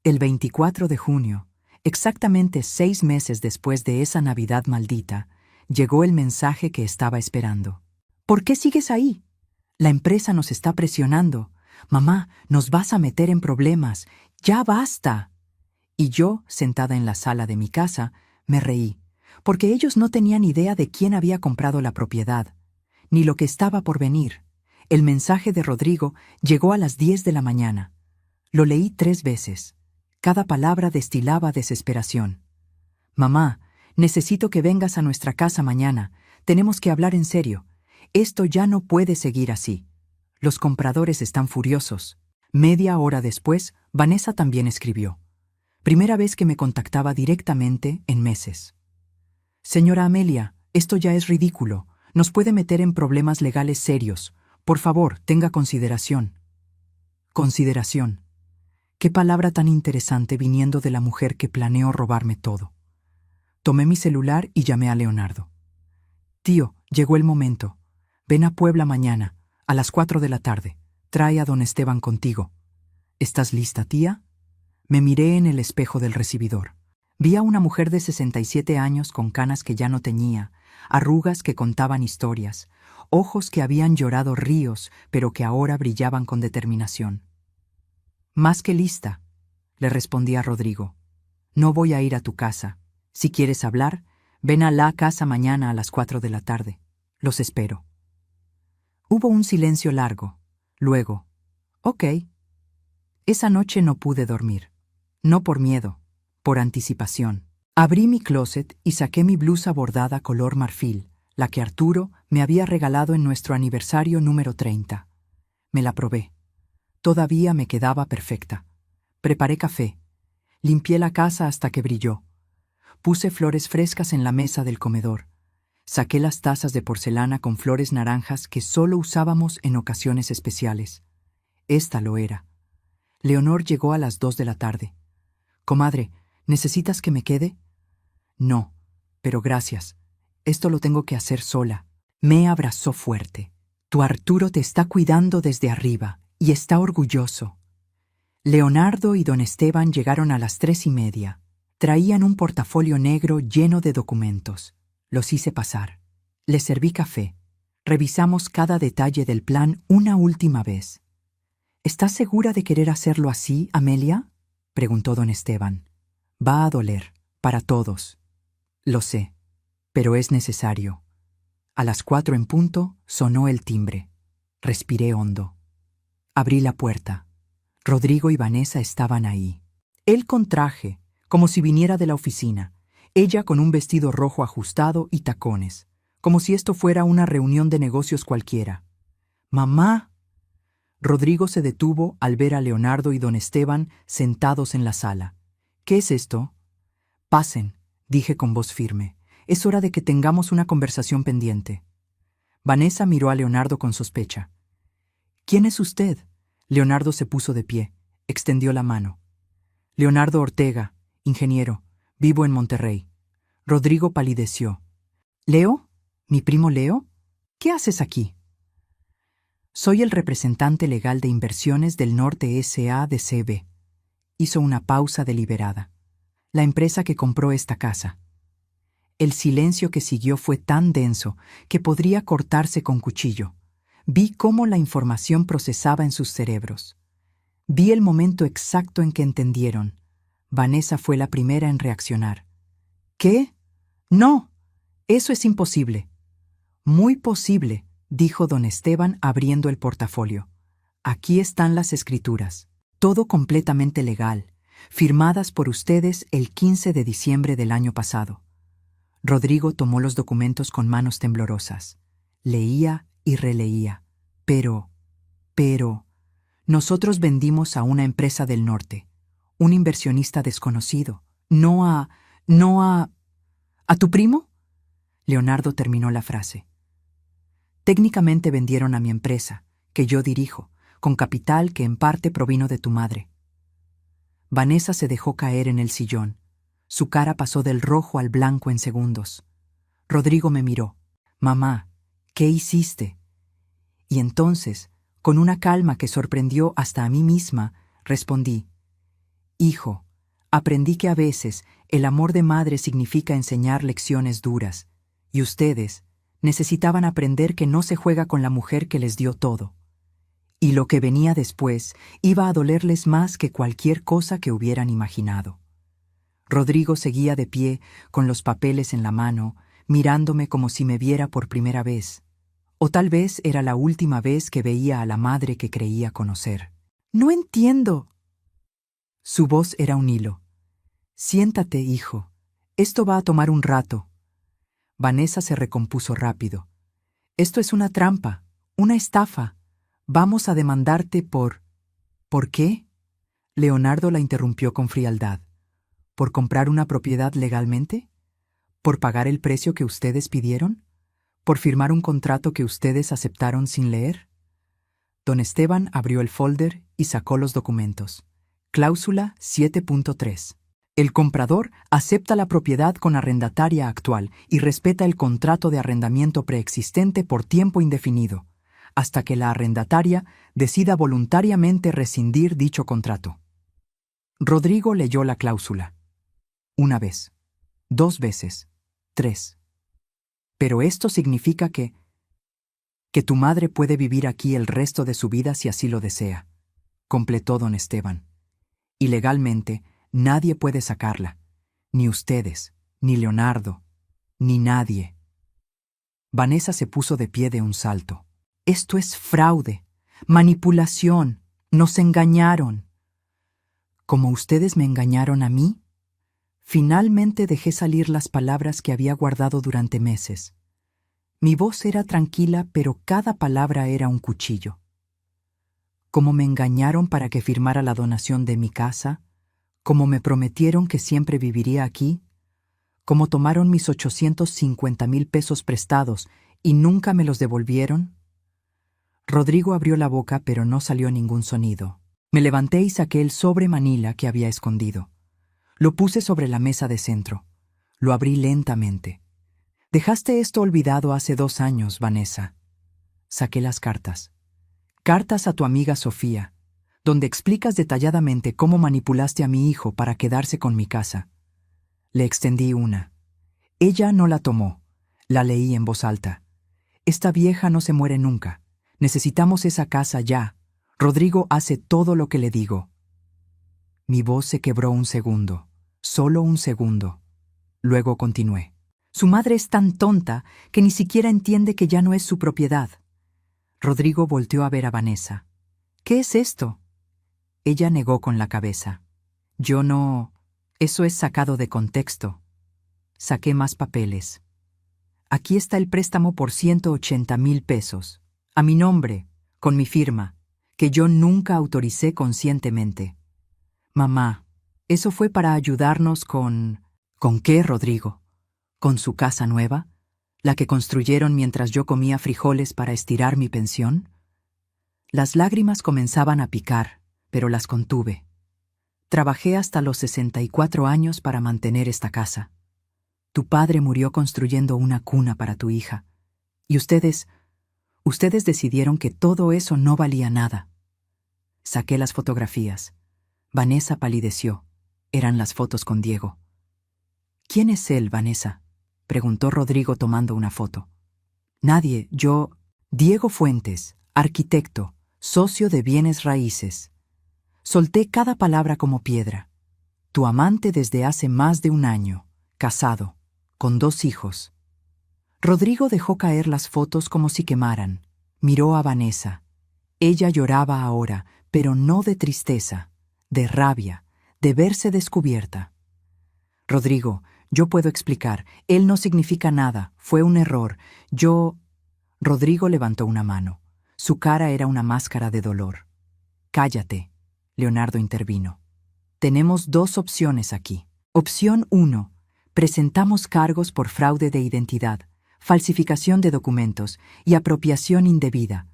El 24 de junio, exactamente 6 meses después de esa Navidad maldita, llegó el mensaje que estaba esperando. «¿Por qué sigues ahí? La empresa nos está presionando. Mamá, nos vas a meter en problemas. ¡Ya basta!». Y yo, sentada en la sala de mi casa, me reí, porque ellos no tenían idea de quién había comprado la propiedad, ni lo que estaba por venir. El mensaje de Rodrigo llegó a las 10 de la mañana. Lo leí 3 veces. Cada palabra destilaba desesperación. «Mamá, necesito que vengas a nuestra casa mañana. Tenemos que hablar en serio. Esto ya no puede seguir así. Los compradores están furiosos». Media hora después, Vanessa también escribió. Primera vez que me contactaba directamente en meses. «Señora Amelia, esto ya es ridículo. Nos puede meter en problemas legales serios. Por favor, tenga consideración». Consideración. Qué palabra tan interesante viniendo de la mujer que planeó robarme todo. Tomé mi celular y llamé a Leonardo. «Tío, llegó el momento. Ven a Puebla mañana, a las 4 de la tarde. Trae a don Esteban contigo». «¿Estás lista, tía?». Me miré en el espejo del recibidor. Vi a una mujer de 67 años con canas que ya no teñía, arrugas que contaban historias, ojos que habían llorado ríos, pero que ahora brillaban con determinación. «Más que lista», le respondí a Rodrigo. «No voy a ir a tu casa. Si quieres hablar, ven a la casa mañana a las 4 de la tarde. Los espero». Hubo un silencio largo. Luego, «Ok». Esa noche no pude dormir. No por miedo, por anticipación. Abrí mi closet y saqué mi blusa bordada color marfil, la que Arturo me había regalado en nuestro aniversario número 30. Me la probé. Todavía me quedaba perfecta. Preparé café. Limpié la casa hasta que brilló. Puse flores frescas en la mesa del comedor. Saqué las tazas de porcelana con flores naranjas que solo usábamos en ocasiones especiales. Esta lo era. Leonor llegó a las 2 de la tarde. «Comadre, ¿necesitas que me quede?». «No, pero gracias. Esto lo tengo que hacer sola». Me abrazó fuerte. «Tu Arturo te está cuidando desde arriba y está orgulloso». Leonardo y don Esteban llegaron a las 3:30. Traían un portafolio negro lleno de documentos. Los hice pasar. Les serví café. Revisamos cada detalle del plan una última vez. «¿Estás segura de querer hacerlo así, Amelia?», preguntó don Esteban. «Va a doler, para todos». «Lo sé, pero es necesario». A las 4 en punto sonó el timbre. Respiré hondo. Abrí la puerta. Rodrigo y Vanessa estaban ahí. Él con traje, como si viniera de la oficina. Ella con un vestido rojo ajustado y tacones, como si esto fuera una reunión de negocios cualquiera. «Mamá». Rodrigo se detuvo al ver a Leonardo y don Esteban sentados en la sala. «¿Qué es esto?». «Pasen», dije con voz firme. «Es hora de que tengamos una conversación pendiente». Vanessa miró a Leonardo con sospecha. «¿Quién es usted?». Leonardo se puso de pie, extendió la mano. «Leonardo Ortega, ingeniero, vivo en Monterrey». Rodrigo palideció. «¿Leo? ¿Mi primo Leo? ¿Qué haces aquí?». «Soy el representante legal de inversiones del Norte S.A.D.C.B». Hizo una pausa deliberada. «La empresa que compró esta casa». El silencio que siguió fue tan denso que podría cortarse con cuchillo. Vi cómo la información procesaba en sus cerebros. Vi el momento exacto en que entendieron. Vanessa fue la primera en reaccionar. «¿Qué? No, eso es imposible». «Muy posible», dijo don Esteban abriendo el portafolio. «Aquí están las escrituras. Todo completamente legal. firmadas por ustedes el 15 de diciembre del año pasado. Rodrigo tomó los documentos con manos temblorosas. Leía y releía. Pero, nosotros vendimos a una empresa del norte, un inversionista desconocido. No a tu primo. Leonardo terminó la frase. Técnicamente vendieron a mi empresa, que yo dirijo, con capital que en parte provino de tu madre. Vanessa se dejó caer en el sillón. Su cara pasó del rojo al blanco en segundos. Rodrigo me miró. Mamá, ¿qué hiciste? Y entonces, con una calma que sorprendió hasta a mí misma, respondí: Hijo, aprendí que a veces el amor de madre significa enseñar lecciones duras, y ustedes necesitaban aprender que no se juega con la mujer que les dio todo. Y lo que venía después iba a dolerles más que cualquier cosa que hubieran imaginado. Rodrigo seguía de pie, con los papeles en la mano, mirándome como si me viera por primera vez. O tal vez era la última vez que veía a la madre que creía conocer. «No entiendo». Su voz era un hilo. «Siéntate, hijo. Esto va a tomar un rato». Vanessa se recompuso rápido. «Esto es una trampa, una estafa. Vamos a demandarte por...» «¿Por qué?» Leonardo la interrumpió con frialdad. ¿Por comprar una propiedad legalmente? ¿Por pagar el precio que ustedes pidieron? ¿Por firmar un contrato que ustedes aceptaron sin leer? Don Esteban abrió el folder y sacó los documentos. Cláusula 7.3. El comprador acepta la propiedad con arrendataria actual y respeta el contrato de arrendamiento preexistente por tiempo indefinido, hasta que la arrendataria decida voluntariamente rescindir dicho contrato. Rodrigo leyó la cláusula. 1 vez, 2 veces, 3. Pero esto significa que tu madre puede vivir aquí el resto de su vida si así lo desea, completó don Esteban. Y legalmente nadie puede sacarla, ni ustedes, ni Leonardo, ni nadie. Vanessa se puso de pie de un salto. Esto es fraude, manipulación, nos engañaron. ¿Como ustedes me engañaron a mí? Finalmente dejé salir las palabras que había guardado durante meses. Mi voz era tranquila, pero cada palabra era un cuchillo. Como me engañaron para que firmara la donación de mi casa, como me prometieron que siempre viviría aquí, como tomaron mis 850,000 pesos prestados y nunca me los devolvieron. Rodrigo abrió la boca, pero no salió ningún sonido. Me levanté y saqué el sobre manila que había escondido. Lo puse sobre la mesa de centro. Lo abrí lentamente. «Dejaste esto olvidado hace 2 años, Vanessa». Saqué las cartas. Cartas a tu amiga Sofía, donde explicas detalladamente cómo manipulaste a mi hijo para quedarse con mi casa. Le extendí una. Ella no la tomó. La leí en voz alta. «Esta vieja no se muere nunca. Necesitamos esa casa ya. Rodrigo hace todo lo que le digo». Mi voz se quebró un segundo. Solo un segundo. Luego continué. «Su madre es tan tonta que ni siquiera entiende que ya no es su propiedad». Rodrigo volteó a ver a Vanessa. «¿Qué es esto?» Ella negó con la cabeza. «Yo no... Eso es sacado de contexto». Saqué más papeles. «Aquí está el préstamo por 180,000 pesos. A mi nombre, con mi firma, que yo nunca autoricé conscientemente. Mamá, eso fue para ayudarnos con... ¿Con qué, Rodrigo? ¿Con su casa nueva? ¿La que construyeron mientras yo comía frijoles para estirar mi pensión?» Las lágrimas comenzaban a picar, pero las contuve. Trabajé hasta los 64 años para mantener esta casa. Tu padre murió construyendo una cuna para tu hija. Y ustedes decidieron que todo eso no valía nada. Saqué las fotografías. Vanessa palideció. Eran las fotos con Diego. «¿Quién es él, Vanessa?», preguntó Rodrigo tomando una foto. «Nadie, yo... Diego Fuentes, arquitecto, socio de bienes raíces». Solté cada palabra como piedra. «Tu amante desde hace más de 1 año, casado, con 2 hijos». Rodrigo dejó caer las fotos como si quemaran. Miró a Vanessa. Ella lloraba ahora, pero no de tristeza, de rabia, de verse descubierta. Rodrigo, yo puedo explicar. Él no significa nada. Fue un error. Rodrigo levantó una mano. Su cara era una máscara de dolor. Cállate, Leonardo intervino. Tenemos dos opciones aquí. Opción 1. Presentamos cargos por fraude de identidad, falsificación de documentos y apropiación indebida.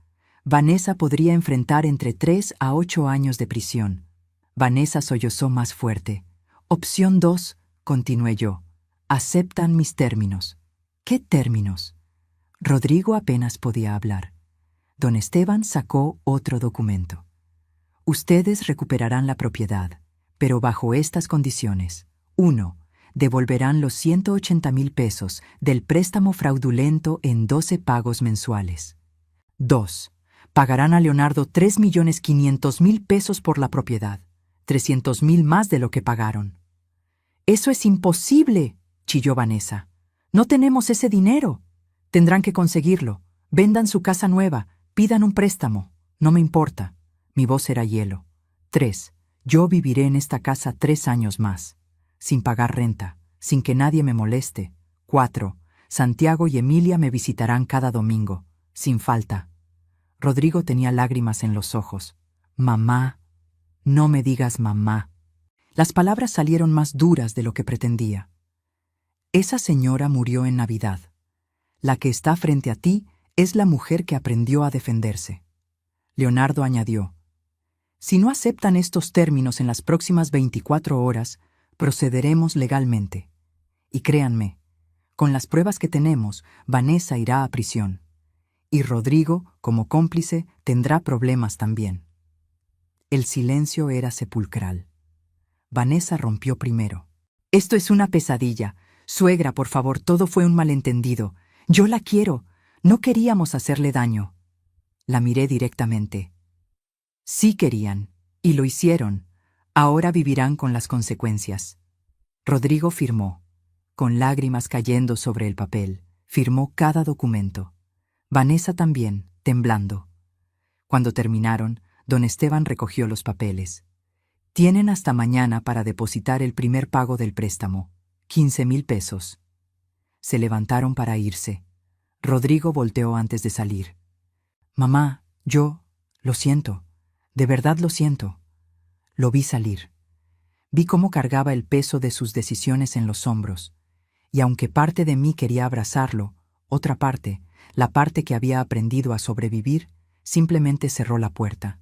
Vanessa podría enfrentar entre 3 a 8 años de prisión. Vanessa sollozó más fuerte. Opción 2, continué yo. Aceptan mis términos. ¿Qué términos? Rodrigo apenas podía hablar. Don Esteban sacó otro documento. Ustedes recuperarán la propiedad, pero bajo estas condiciones. 1. Devolverán los 180,000 pesos del préstamo fraudulento en 12 pagos mensuales. 2. Pagarán a Leonardo 3,500,000 pesos por la propiedad, 300,000 más de lo que pagaron. «¡Eso es imposible!», chilló Vanessa. «No tenemos ese dinero. Tendrán que conseguirlo. Vendan su casa nueva, pidan un préstamo. No me importa». Mi voz era hielo. 3. Yo viviré en esta casa 3 años más, sin pagar renta, sin que nadie me moleste. 4. Santiago y Emilia me visitarán cada domingo, sin falta. Rodrigo tenía lágrimas en los ojos. «Mamá, no me digas mamá». Las palabras salieron más duras de lo que pretendía. Esa señora murió en Navidad. La que está frente a ti es la mujer que aprendió a defenderse. Leonardo añadió: «Si no aceptan estos términos en las próximas 24 horas, procederemos legalmente. Y créanme, con las pruebas que tenemos, Vanessa irá a prisión. Y Rodrigo, como cómplice, tendrá problemas también». El silencio era sepulcral. Vanessa rompió primero. «Esto es una pesadilla. Suegra, por favor, todo fue un malentendido. Yo la quiero. No queríamos hacerle daño». La miré directamente. «Sí querían, y lo hicieron. Ahora vivirán con las consecuencias». Rodrigo firmó. Con lágrimas cayendo sobre el papel, firmó cada documento. Vanessa también, temblando. Cuando terminaron, don Esteban recogió los papeles. «Tienen hasta mañana para depositar el primer pago del préstamo, 15,000 pesos». Se levantaron para irse. Rodrigo volteó antes de salir. «Mamá, lo siento. De verdad lo siento». Lo vi salir. Vi cómo cargaba el peso de sus decisiones en los hombros, y aunque parte de mí quería abrazarlo, otra parte, la parte que había aprendido a sobrevivir, simplemente cerró la puerta.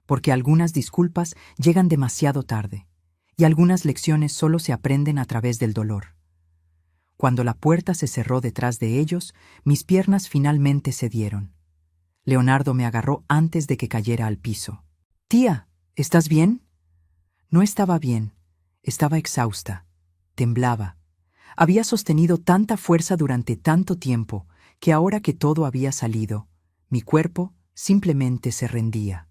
Porque algunas disculpas llegan demasiado tarde, y algunas lecciones solo se aprenden a través del dolor. Cuando la puerta se cerró detrás de ellos, mis piernas finalmente cedieron. Leonardo me agarró antes de que cayera al piso. «Tía, ¿estás bien?» No estaba bien. Estaba exhausta. Temblaba. Había sostenido tanta fuerza durante tanto tiempo que ahora que todo había salido, mi cuerpo simplemente se rendía.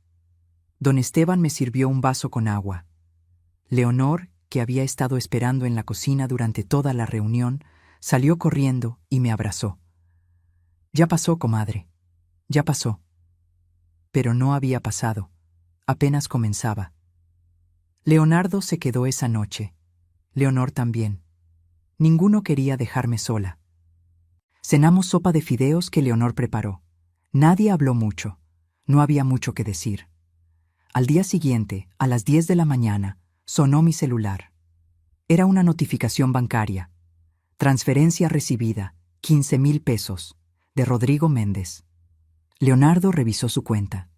Don Esteban me sirvió un vaso con agua. Leonor, que había estado esperando en la cocina durante toda la reunión, salió corriendo y me abrazó. «Ya pasó, comadre. Ya pasó». Pero no había pasado. Apenas comenzaba. Leonardo se quedó esa noche. Leonor también. Ninguno quería dejarme sola. Cenamos sopa de fideos que Leonor preparó. Nadie habló mucho. No había mucho que decir. Al día siguiente, a las 10 de la mañana, sonó mi celular. Era una notificación bancaria. Transferencia recibida, 15,000 pesos, de Rodrigo Méndez. Leonardo revisó su cuenta.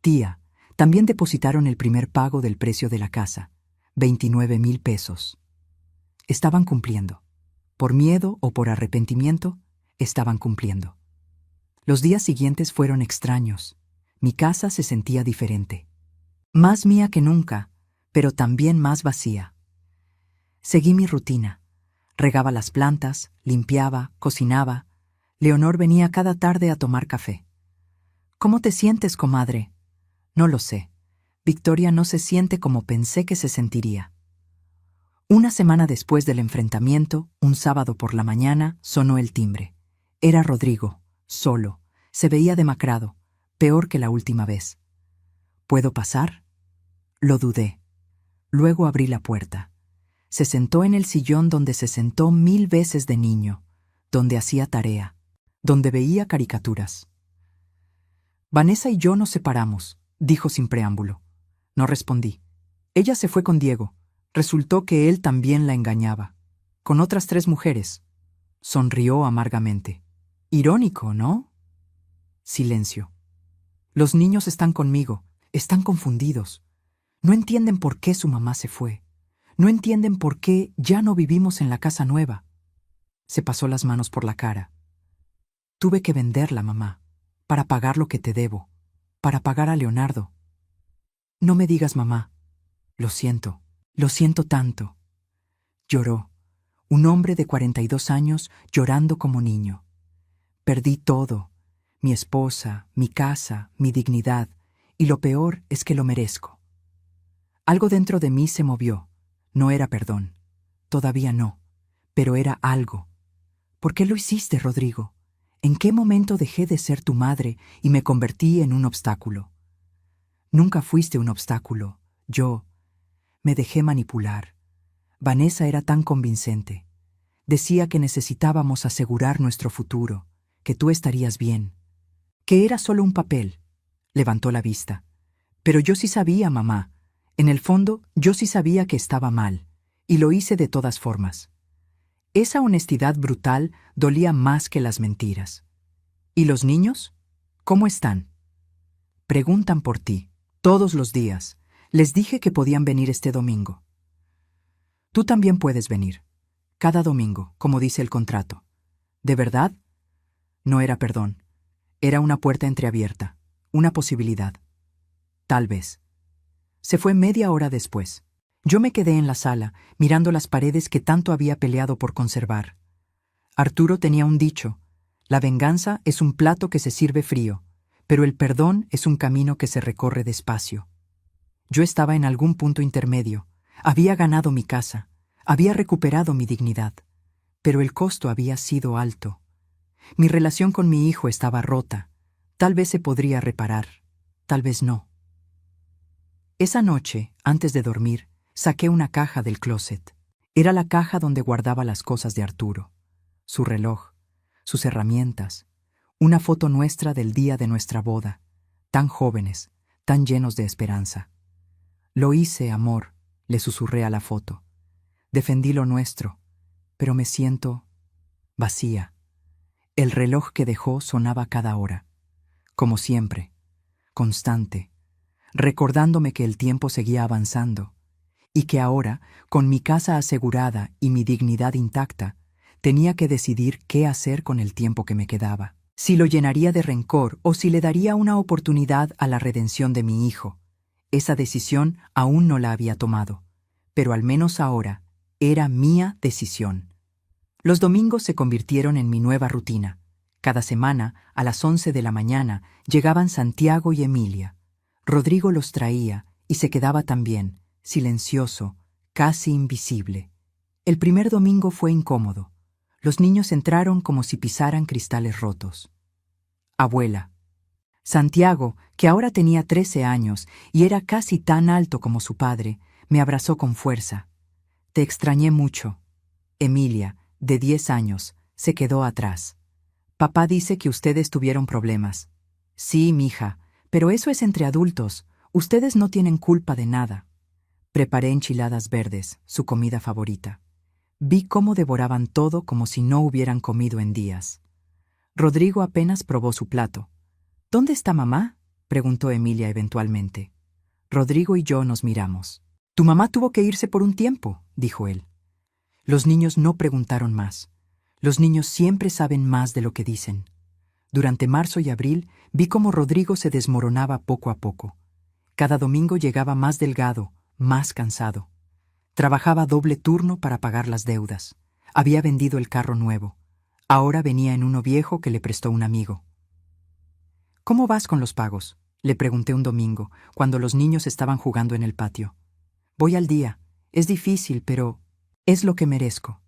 «Tía, también depositaron el primer pago del precio de la casa, 29,000 pesos». Estaban cumpliendo. Por miedo o por arrepentimiento, estaban cumpliendo. Los días siguientes fueron extraños. Mi casa se sentía diferente. Más mía que nunca, pero también más vacía. Seguí mi rutina. Regaba las plantas, limpiaba, cocinaba. Leonor venía cada tarde a tomar café. «¿Cómo te sientes, comadre?» «No lo sé. Victoria no se siente como pensé que se sentiría». Una semana después del enfrentamiento, un sábado por la mañana, sonó el timbre. Era Rodrigo, solo. Se veía demacrado, peor que la última vez. «¿Puedo pasar?» Lo dudé. Luego abrí la puerta. Se sentó en el sillón donde se sentó 1000 veces de niño, donde hacía tarea, donde veía caricaturas. Vanessa y yo nos separamos, dijo sin preámbulo. No respondí. Ella se fue con Diego. Resultó que él también la engañaba. Con otras 3 mujeres. Sonrió amargamente. Irónico, ¿no? Silencio. Los niños están conmigo, están confundidos. No entienden por qué su mamá se fue. No entienden por qué ya no vivimos en la casa nueva. Se pasó las manos por la cara. Tuve que venderla, mamá, para pagar lo que te debo, para pagar a Leonardo. No me digas mamá. Lo siento tanto. Lloró, un hombre de 42 años llorando como niño. Perdí todo, mi esposa, mi casa, mi dignidad, y lo peor es que lo merezco. Algo dentro de mí se movió. No era perdón, todavía no, pero era algo. ¿Por qué lo hiciste, Rodrigo? ¿En qué momento dejé de ser tu madre y me convertí en un obstáculo? Nunca fuiste un obstáculo. Yo me dejé manipular. Vanessa era tan convincente. Decía que necesitábamos asegurar nuestro futuro, que tú estarías bien, que era solo un papel. Levantó la vista. Pero yo sí sabía, mamá. En el fondo, yo sí sabía que estaba mal, y lo hice de todas formas. Esa honestidad brutal dolía más que las mentiras. ¿Y los niños? ¿Cómo están? Preguntan por ti, todos los días. Les dije que podían venir este domingo. Tú también puedes venir. Cada domingo, como dice el contrato. ¿De verdad? No era perdón. Era una puerta entreabierta, una posibilidad. Tal vez. Se fue media hora después. Yo me quedé en la sala, mirando las paredes que tanto había peleado por conservar. Arturo tenía un dicho: la venganza es un plato que se sirve frío, pero el perdón es un camino que se recorre despacio. Yo estaba en algún punto intermedio. Había ganado mi casa, había recuperado mi dignidad, pero el costo había sido alto. Mi relación con mi hijo estaba rota. Tal vez se podría reparar, tal vez no. Esa noche, antes de dormir, saqué una caja del closet. Era la caja donde guardaba las cosas de Arturo. Su reloj, sus herramientas, una foto nuestra del día de nuestra boda, tan jóvenes, tan llenos de esperanza. Lo hice, amor, le susurré a la foto. Defendí lo nuestro, pero me siento vacía. El reloj que dejó sonaba cada hora, como siempre, constante, recordándome que el tiempo seguía avanzando y que ahora, con mi casa asegurada y mi dignidad intacta, tenía que decidir qué hacer con el tiempo que me quedaba. Si lo llenaría de rencor o si le daría una oportunidad a la redención de mi hijo. Esa decisión aún no la había tomado, pero al menos ahora era mía decisión. Los domingos se convirtieron en mi nueva rutina. Cada semana, a las 11 de la mañana, llegaban Santiago y Emilia. Rodrigo los traía y se quedaba también, silencioso, casi invisible. El primer domingo fue incómodo. Los niños entraron como si pisaran cristales rotos. Abuela. Santiago, que ahora tenía 13 años y era casi tan alto como su padre, me abrazó con fuerza. Te extrañé mucho. Emilia, de 10 años, se quedó atrás. Papá dice que ustedes tuvieron problemas. Sí, mija, pero eso es entre adultos. Ustedes no tienen culpa de nada. Preparé enchiladas verdes, su comida favorita. Vi cómo devoraban todo como si no hubieran comido en días. Rodrigo apenas probó su plato. ¿Dónde está mamá?, preguntó Emilia eventualmente. Rodrigo y yo nos miramos. Tu mamá tuvo que irse por un tiempo, dijo él. Los niños no preguntaron más. Los niños siempre saben más de lo que dicen. Durante marzo y abril vi cómo Rodrigo se desmoronaba poco a poco. Cada domingo llegaba más delgado, más cansado. Trabajaba doble turno para pagar las deudas. Había vendido el carro nuevo. Ahora venía en uno viejo que le prestó un amigo. ¿Cómo vas con los pagos?, le pregunté un domingo, cuando los niños estaban jugando en el patio. Voy al día. Es difícil, pero es lo que merezco.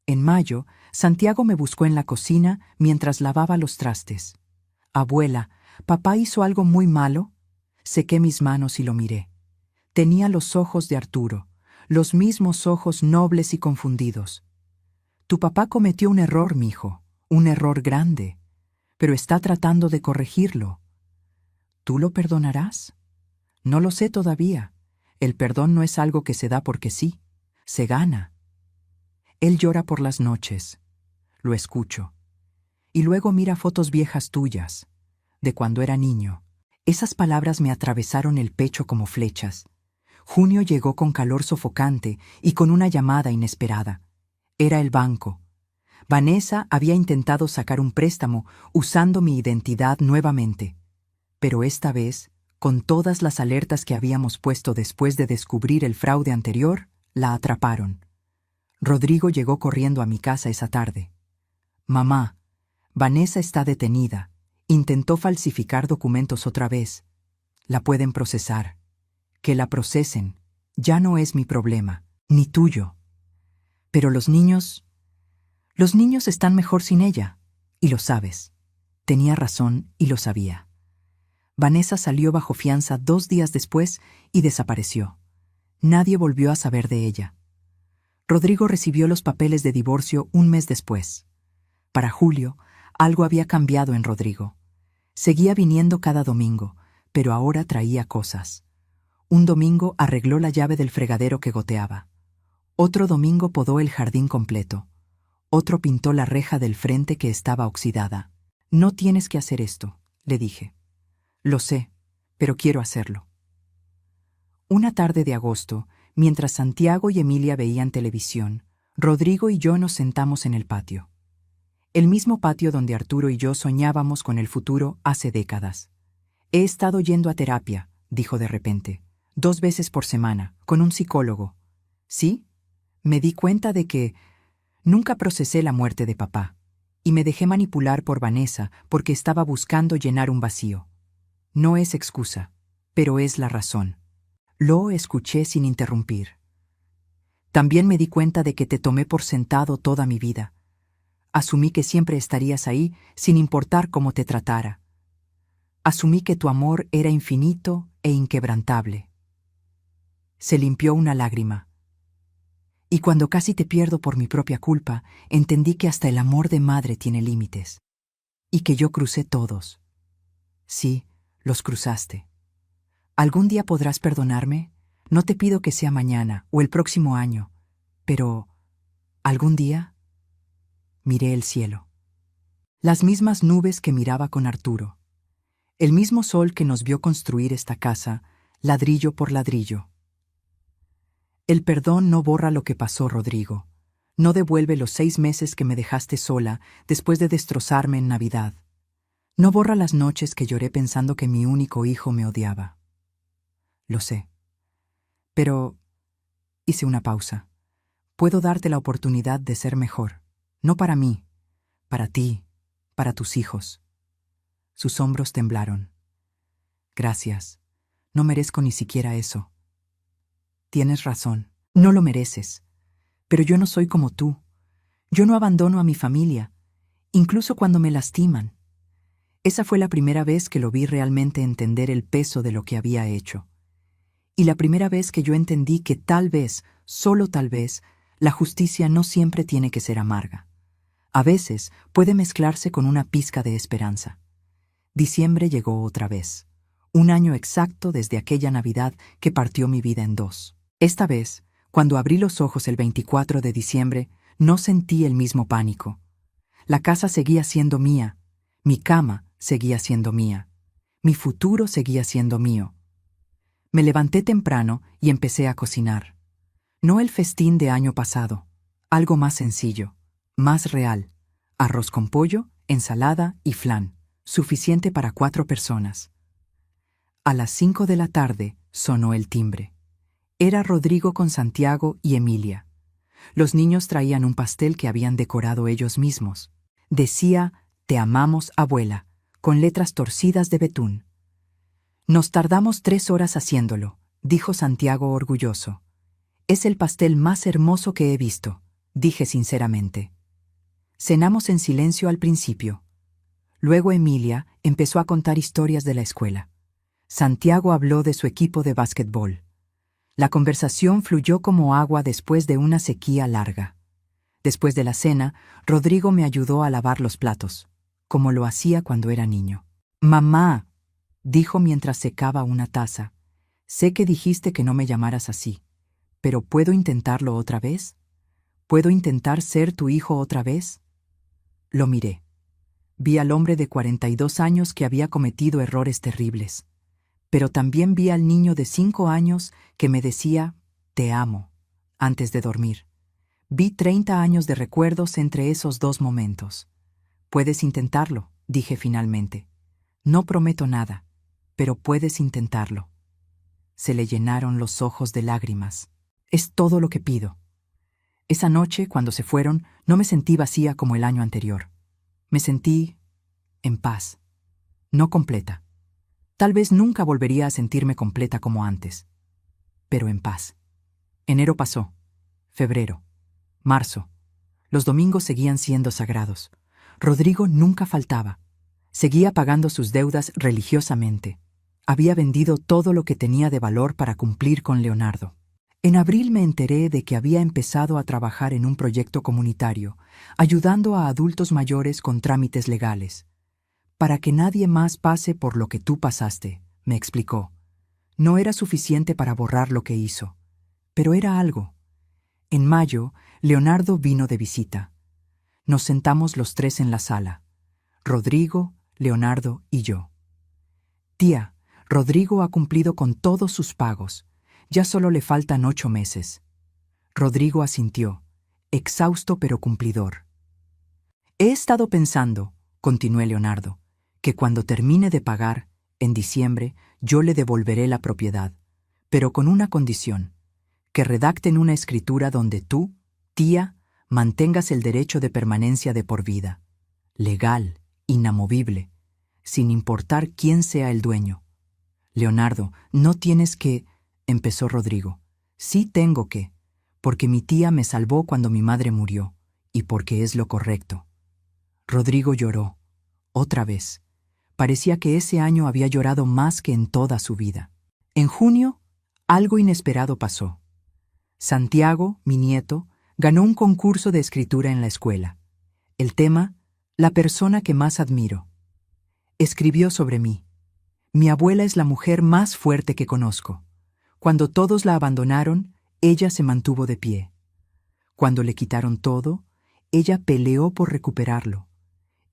En mayo, Santiago me buscó en la cocina mientras lavaba los trastes. Abuela, ¿papá hizo algo muy malo? Sequé mis manos y lo miré. Tenía los ojos de Arturo, los mismos ojos nobles y confundidos. Tu papá cometió un error, mijo, un error grande, pero está tratando de corregirlo. ¿Tú lo perdonarás? No lo sé todavía. El perdón no es algo que se da porque sí, se gana. Él llora por las noches. Lo escucho. Y luego mira fotos viejas tuyas, de cuando era niño. Esas palabras me atravesaron el pecho como flechas. Junio llegó con calor sofocante y con una llamada inesperada. Era el banco. Vanessa había intentado sacar un préstamo usando mi identidad nuevamente. Pero esta vez, con todas las alertas que habíamos puesto después de descubrir el fraude anterior, la atraparon. Rodrigo llegó corriendo a mi casa esa tarde. Mamá, Vanessa está detenida. Intentó falsificar documentos otra vez. La pueden procesar. Que la procesen. Ya no es mi problema, ni tuyo. Pero los niños están mejor sin ella. Y lo sabes. Tenía razón y lo sabía. Vanessa salió bajo fianza 2 días después y desapareció. Nadie volvió a saber de ella. Rodrigo recibió los papeles de divorcio un mes después. Para Julio, algo había cambiado en Rodrigo. Seguía viniendo cada domingo, pero ahora traía cosas. Un domingo arregló la llave del fregadero que goteaba. Otro domingo podó el jardín completo. Otro pintó la reja del frente que estaba oxidada. No tienes que hacer esto, le dije. Lo sé, pero quiero hacerlo. Una tarde de agosto, mientras Santiago y Emilia veían televisión, Rodrigo y yo nos sentamos en el patio. El mismo patio donde Arturo y yo soñábamos con el futuro hace décadas. He estado yendo a terapia, dijo de repente, 2 veces por semana, con un psicólogo. ¿Sí? Me di cuenta de que nunca procesé la muerte de papá, y me dejé manipular por Vanessa porque estaba buscando llenar un vacío. No es excusa, pero es la razón. Lo escuché sin interrumpir. También me di cuenta de que te tomé por sentado toda mi vida. Asumí que siempre estarías ahí sin importar cómo te tratara. Asumí que tu amor era infinito e inquebrantable. Se limpió una lágrima. Y cuando casi te pierdo por mi propia culpa, entendí que hasta el amor de madre tiene límites. Y que yo crucé todos. Sí, los cruzaste. ¿Algún día podrás perdonarme? No te pido que sea mañana o el próximo año, pero ¿algún día? Miré el cielo. Las mismas nubes que miraba con Arturo. El mismo sol que nos vio construir esta casa, ladrillo por ladrillo. El perdón no borra lo que pasó, Rodrigo. No devuelve los 6 meses que me dejaste sola después de destrozarme en Navidad. No borra las noches que lloré pensando que mi único hijo me odiaba. Lo sé. Pero hice una pausa. Puedo darte la oportunidad de ser mejor. No para mí, para ti, para tus hijos. Sus hombros temblaron. Gracias. No merezco ni siquiera eso. Tienes razón. No lo mereces. Pero yo no soy como tú. Yo no abandono a mi familia, incluso cuando me lastiman. Esa fue la primera vez que lo vi realmente entender el peso de lo que había hecho. Y la primera vez que yo entendí que tal vez, solo tal vez, la justicia no siempre tiene que ser amarga. A veces puede mezclarse con una pizca de esperanza. Diciembre llegó otra vez. 1 año exacto desde aquella Navidad que partió mi vida en 2. Esta vez, cuando abrí los ojos el 24 de diciembre, no sentí el mismo pánico. La casa seguía siendo mía, mi cama seguía siendo mía, mi futuro seguía siendo mío. Me levanté temprano y empecé a cocinar. No el festín de año pasado, algo más sencillo, más real. Arroz con pollo, ensalada y flan, suficiente para 4 personas. A las 5 de la tarde sonó el timbre. Era Rodrigo con Santiago y Emilia. Los niños traían un pastel que habían decorado ellos mismos. Decía, «Te amamos, abuela», con letras torcidas de betún. Nos tardamos 3 horas haciéndolo, dijo Santiago orgulloso. Es el pastel más hermoso que he visto, dije sinceramente. Cenamos en silencio al principio. Luego Emilia empezó a contar historias de la escuela. Santiago habló de su equipo de básquetbol. La conversación fluyó como agua después de una sequía larga. Después de la cena, Rodrigo me ayudó a lavar los platos, como lo hacía cuando era niño. «Mamá», dijo mientras secaba una taza, «sé que dijiste que no me llamaras así, pero ¿puedo intentarlo otra vez? ¿Puedo intentar ser tu hijo otra vez?» Lo miré. Vi al hombre de 42 años que había cometido errores terribles, pero también vi al niño de 5 años que me decía, «Te amo», antes de dormir. Vi 30 años de recuerdos entre esos dos momentos. «Puedes intentarlo», dije finalmente. «No prometo nada, pero puedes intentarlo». Se le llenaron los ojos de lágrimas. «Es todo lo que pido». Esa noche, cuando se fueron, no me sentí vacía como el año anterior. Me sentí en paz, no completa. Tal vez nunca volvería a sentirme completa como antes, pero en paz. Enero pasó, febrero, marzo. Los domingos seguían siendo sagrados. Rodrigo nunca faltaba. Seguía pagando sus deudas religiosamente. Había vendido todo lo que tenía de valor para cumplir con Leonardo. En abril me enteré de que había empezado a trabajar en un proyecto comunitario, ayudando a adultos mayores con trámites legales. «Para que nadie más pase por lo que tú pasaste», me explicó. No era suficiente para borrar lo que hizo, pero era algo. En mayo, Leonardo vino de visita. Nos sentamos los tres en la sala, Rodrigo, Leonardo y yo. «Tía, Rodrigo ha cumplido con todos sus pagos. Ya solo le faltan 8 meses». Rodrigo asintió, exhausto pero cumplidor. «He estado pensando», continuó Leonardo, «que cuando termine de pagar, en diciembre, yo le devolveré la propiedad, pero con una condición, que redacten una escritura donde tú, tía, mantengas el derecho de permanencia de por vida, legal, inamovible, sin importar quién sea el dueño». «Leonardo, no tienes que», empezó Rodrigo. «Sí tengo que, porque mi tía me salvó cuando mi madre murió, y porque es lo correcto». Rodrigo lloró, otra vez. Parecía que ese año había llorado más que en toda su vida. En junio, algo inesperado pasó. Santiago, mi nieto, ganó un concurso de escritura en la escuela. El tema, la persona que más admiro. Escribió sobre mí. «Mi abuela es la mujer más fuerte que conozco. Cuando todos la abandonaron, ella se mantuvo de pie. Cuando le quitaron todo, ella peleó por recuperarlo.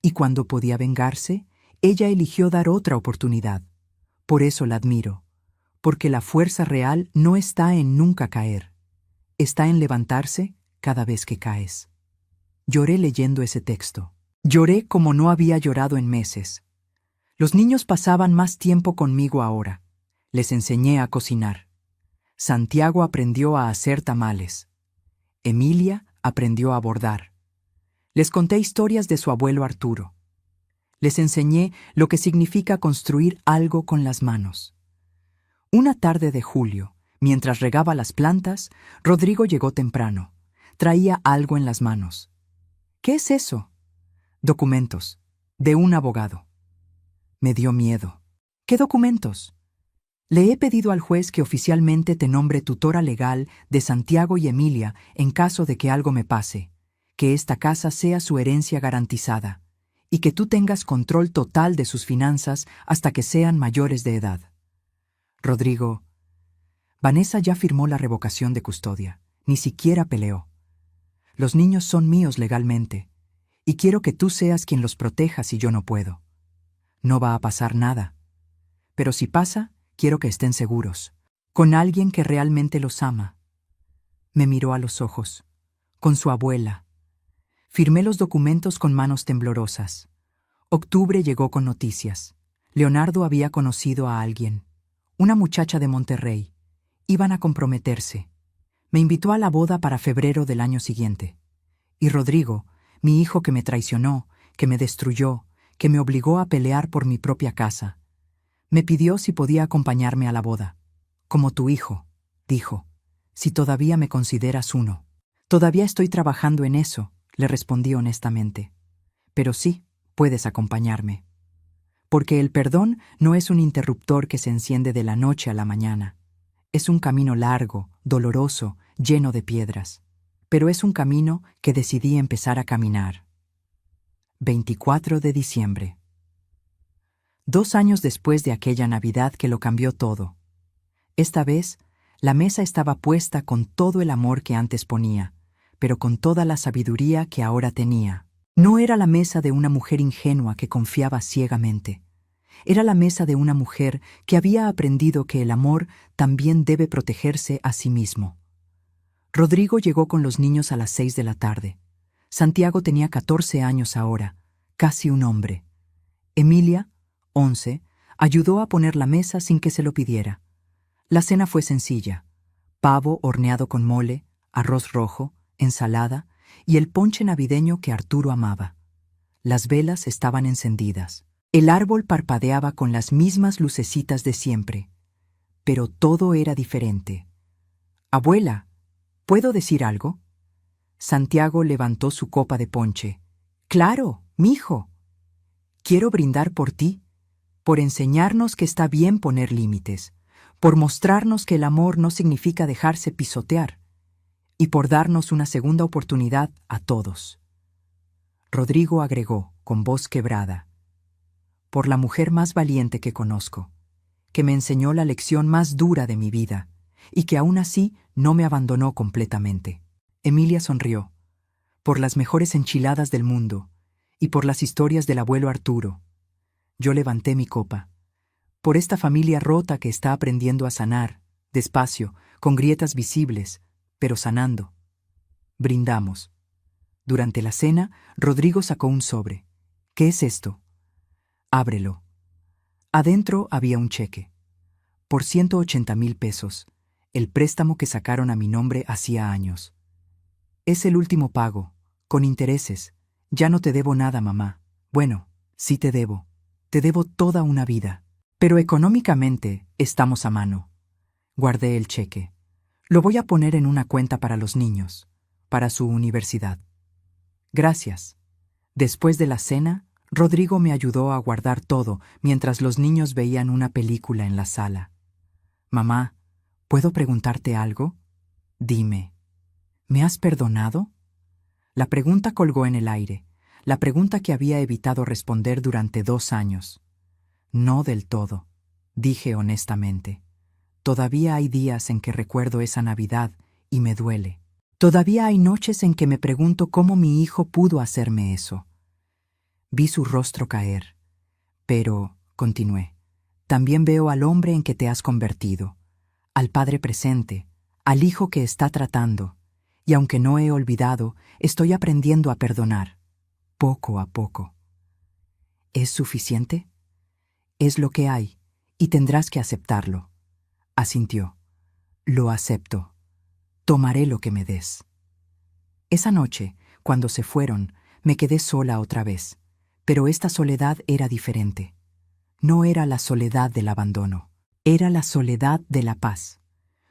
Y cuando podía vengarse, ella eligió dar otra oportunidad. Por eso la admiro, porque la fuerza real no está en nunca caer, está en levantarse cada vez que caes». Lloré leyendo ese texto. Lloré como no había llorado en meses. Los niños pasaban más tiempo conmigo ahora. Les enseñé a cocinar. Santiago aprendió a hacer tamales. Emilia aprendió a bordar. Les conté historias de su abuelo Arturo. Les enseñé lo que significa construir algo con las manos. Una tarde de julio, mientras regaba las plantas, Rodrigo llegó temprano. Traía algo en las manos. «¿Qué es eso?» «Documentos. De un abogado». Me dio miedo. «¿Qué documentos?» «Le he pedido al juez que oficialmente te nombre tutora legal de Santiago y Emilia en caso de que algo me pase, que esta casa sea su herencia garantizada, y que tú tengas control total de sus finanzas hasta que sean mayores de edad». Rodrigo: «Vanessa ya firmó la revocación de custodia. Ni siquiera peleó. Los niños son míos legalmente, y quiero que tú seas quien los proteja si yo no puedo. No va a pasar nada. Pero si pasa, quiero que estén seguros, con alguien que realmente los ama». Me miró a los ojos. «Con su abuela». Firmé los documentos con manos temblorosas. Octubre llegó con noticias. Leonardo había conocido a alguien, una muchacha de Monterrey. Iban a comprometerse. Me invitó a la boda para febrero del año siguiente. Y Rodrigo, mi hijo que me traicionó, que me destruyó, que me obligó a pelear por mi propia casa, me pidió si podía acompañarme a la boda. «Como tu hijo», dijo, «si todavía me consideras uno». «Todavía estoy trabajando en eso», le respondí honestamente. «Pero sí, puedes acompañarme. Porque el perdón no es un interruptor que se enciende de la noche a la mañana. Es un camino largo, doloroso, lleno de piedras. Pero es un camino que decidí empezar a caminar. 24 de diciembre. 2 años después de aquella Navidad que lo cambió todo. Esta vez, la mesa estaba puesta con todo el amor que antes ponía, pero con toda la sabiduría que ahora tenía. No era la mesa de una mujer ingenua que confiaba ciegamente. Era la mesa de una mujer que había aprendido que el amor también debe protegerse a sí mismo. Rodrigo llegó con los niños a las 6 de la tarde. Santiago tenía 14 años ahora, casi un hombre. Emilia, 11, ayudó a poner la mesa sin que se lo pidiera. La cena fue sencilla: pavo horneado con mole, arroz rojo, ensalada y el ponche navideño que Arturo amaba. Las velas estaban encendidas. El árbol parpadeaba con las mismas lucecitas de siempre. Pero todo era diferente. «Abuela, ¿puedo decir algo?» Santiago levantó su copa de ponche. «Claro, mijo. Quiero brindar por ti, por enseñarnos que está bien poner límites, por mostrarnos que el amor no significa dejarse pisotear, y por darnos una segunda oportunidad a todos». Rodrigo agregó, con voz quebrada: «Por la mujer más valiente que conozco, que me enseñó la lección más dura de mi vida, y que aún así no me abandonó completamente». Emilia sonrió. «Por las mejores enchiladas del mundo, y por las historias del abuelo Arturo». Yo levanté mi copa. «Por esta familia rota que está aprendiendo a sanar, despacio, con grietas visibles, pero sanando». Brindamos. Durante la cena, Rodrigo sacó un sobre. «¿Qué es esto?» «Ábrelo». Adentro había un cheque. Por 180,000 pesos, el préstamo que sacaron a mi nombre hacía años. «Es el último pago, con intereses. Ya no te debo nada, mamá. Bueno, sí te debo. Te debo toda una vida. Pero económicamente estamos a mano». Guardé el cheque. «Lo voy a poner en una cuenta para los niños, para su universidad». «Gracias». Después de la cena, Rodrigo me ayudó a guardar todo mientras los niños veían una película en la sala. «Mamá, ¿puedo preguntarte algo?» «Dime». «¿Me has perdonado?» La pregunta colgó en el aire, la pregunta que había evitado responder durante 2 años. «No del todo», dije honestamente. «Todavía hay días en que recuerdo esa Navidad y me duele. Todavía hay noches en que me pregunto cómo mi hijo pudo hacerme eso». Vi su rostro caer. «Pero», continué, «también veo al hombre en que te has convertido, al padre presente, al hijo que está tratando, y aunque no he olvidado, estoy aprendiendo a perdonar, poco a poco». «¿Es suficiente?» «Es lo que hay, y tendrás que aceptarlo», asintió. «Lo acepto. Tomaré lo que me des». Esa noche, cuando se fueron, me quedé sola otra vez. Pero esta soledad era diferente. No era la soledad del abandono, era la soledad de la paz.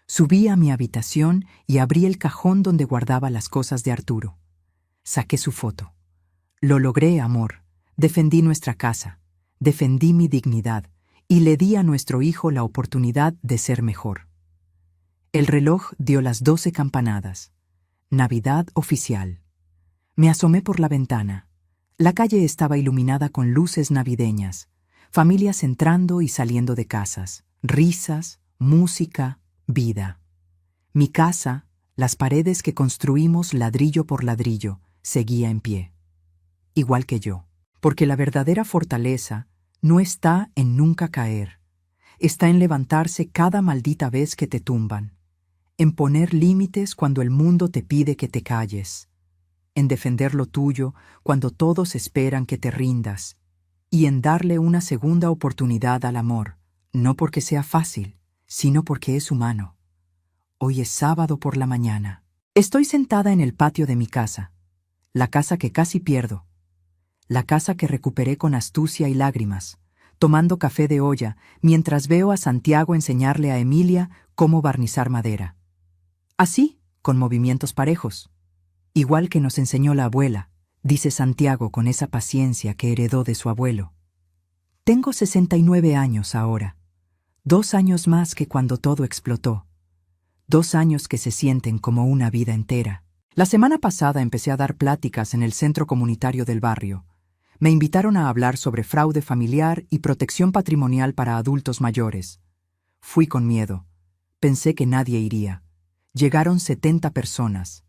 Subí a mi habitación y abrí el cajón donde guardaba las cosas de Arturo. Saqué su foto. «Lo logré, amor. Defendí nuestra casa, defendí mi dignidad y le di a nuestro hijo la oportunidad de ser mejor». El reloj dio las 12 campanadas. Navidad oficial. Me asomé por la ventana. La calle estaba iluminada con luces navideñas, familias entrando y saliendo de casas, risas, música, vida. Mi casa, las paredes que construimos ladrillo por ladrillo, seguía en pie. Igual que yo. Porque la verdadera fortaleza no está en nunca caer, está en levantarse cada maldita vez que te tumban, en poner límites cuando el mundo te pide que te calles, en defender lo tuyo cuando todos esperan que te rindas, y en darle una segunda oportunidad al amor, no porque sea fácil, sino porque es humano. Hoy es sábado por la mañana. Estoy sentada en el patio de mi casa, la casa que casi pierdo, la casa que recuperé con astucia y lágrimas, tomando café de olla mientras veo a Santiago enseñarle a Emilia cómo barnizar madera. Así, con movimientos parejos. Igual que nos enseñó la abuela, dice Santiago con esa paciencia que heredó de su abuelo. Tengo 69 años ahora, 2 años más que cuando todo explotó. 2 años que se sienten como una vida entera. La semana pasada empecé a dar pláticas en el centro comunitario del barrio. Me invitaron a hablar sobre fraude familiar y protección patrimonial para adultos mayores. Fui con miedo. Pensé que nadie iría. Llegaron 70 personas.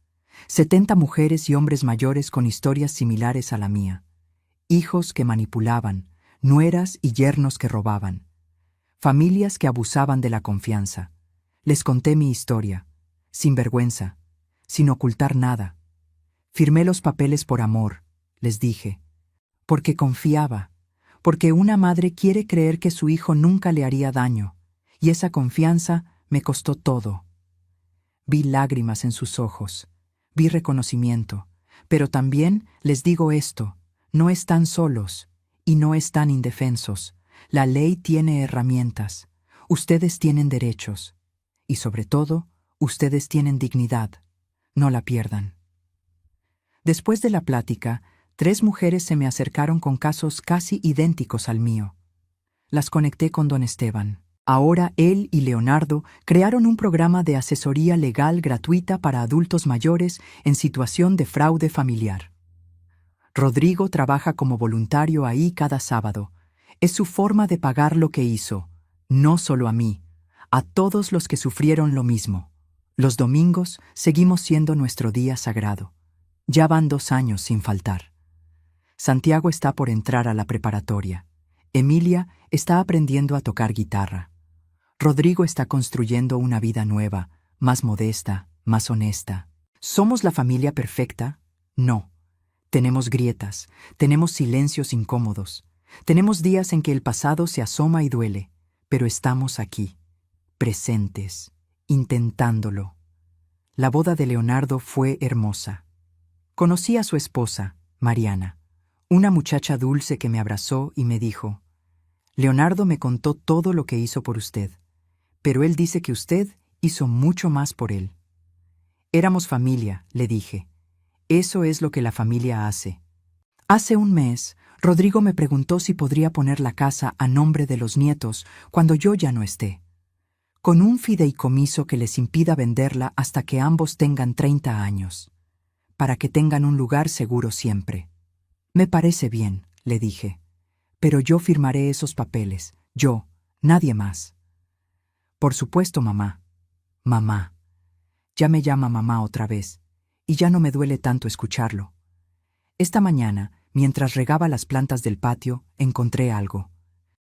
70 mujeres y hombres mayores con historias similares a la mía. Hijos que manipulaban, nueras y yernos que robaban. Familias que abusaban de la confianza. Les conté mi historia, sin vergüenza, sin ocultar nada. Firmé los papeles por amor, les dije, porque confiaba, porque una madre quiere creer que su hijo nunca le haría daño, y esa confianza me costó todo. Vi lágrimas en sus ojos, vi reconocimiento, pero también les digo esto, no están solos y no están indefensos. La ley tiene herramientas, ustedes tienen derechos. Y sobre todo, ustedes tienen dignidad. No la pierdan. Después de la plática, 3 mujeres se me acercaron con casos casi idénticos al mío. Las conecté con don Esteban. Ahora él y Leonardo crearon un programa de asesoría legal gratuita para adultos mayores en situación de fraude familiar. Rodrigo trabaja como voluntario ahí cada sábado. Es su forma de pagar lo que hizo, no solo a mí, a todos los que sufrieron lo mismo. Los domingos seguimos siendo nuestro día sagrado. Ya van 2 años sin faltar. Santiago está por entrar a la preparatoria. Emilia está aprendiendo a tocar guitarra. Rodrigo está construyendo una vida nueva, más modesta, más honesta. ¿Somos la familia perfecta? No. Tenemos grietas, tenemos silencios incómodos, tenemos días en que el pasado se asoma y duele, pero estamos aquí, presentes, intentándolo. La boda de Leonardo fue hermosa. Conocí a su esposa, Mariana, una muchacha dulce que me abrazó y me dijo, Leonardo me contó todo lo que hizo por usted, pero él dice que usted hizo mucho más por él. Éramos familia, le dije. Eso es lo que la familia hace. Hace un mes, Rodrigo me preguntó si podría poner la casa a nombre de los nietos cuando yo ya no esté, con un fideicomiso que les impida venderla hasta que ambos tengan 30 años, para que tengan un lugar seguro siempre. Me parece bien, le dije, pero yo firmaré esos papeles, yo, nadie más. Por supuesto, mamá. Mamá. Ya me llama mamá otra vez, y ya no me duele tanto escucharlo. Esta mañana, mientras regaba las plantas del patio, encontré algo.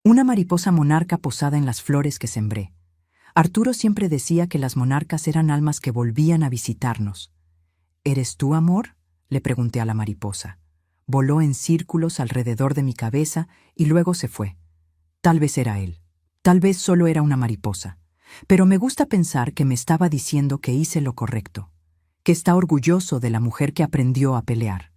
Una mariposa monarca posada en las flores que sembré. Arturo siempre decía que las monarcas eran almas que volvían a visitarnos. ¿Eres tú, amor?, le pregunté a la mariposa. Voló en círculos alrededor de mi cabeza y luego se fue. Tal vez era él. Tal vez solo era una mariposa. Pero me gusta pensar que me estaba diciendo que hice lo correcto, que está orgulloso de la mujer que aprendió a pelear,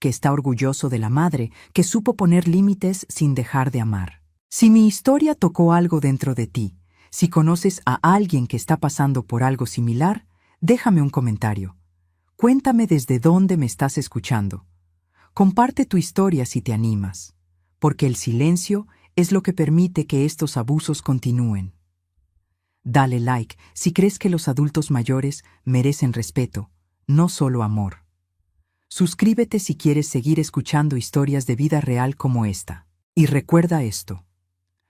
que está orgulloso de la madre que supo poner límites sin dejar de amar. Si mi historia tocó algo dentro de ti, si conoces a alguien que está pasando por algo similar, déjame un comentario. Cuéntame desde dónde me estás escuchando. Comparte tu historia si te animas, porque el silencio es lo que permite que estos abusos continúen. Dale like si crees que los adultos mayores merecen respeto, no solo amor. Suscríbete si quieres seguir escuchando historias de vida real como esta. Y recuerda esto.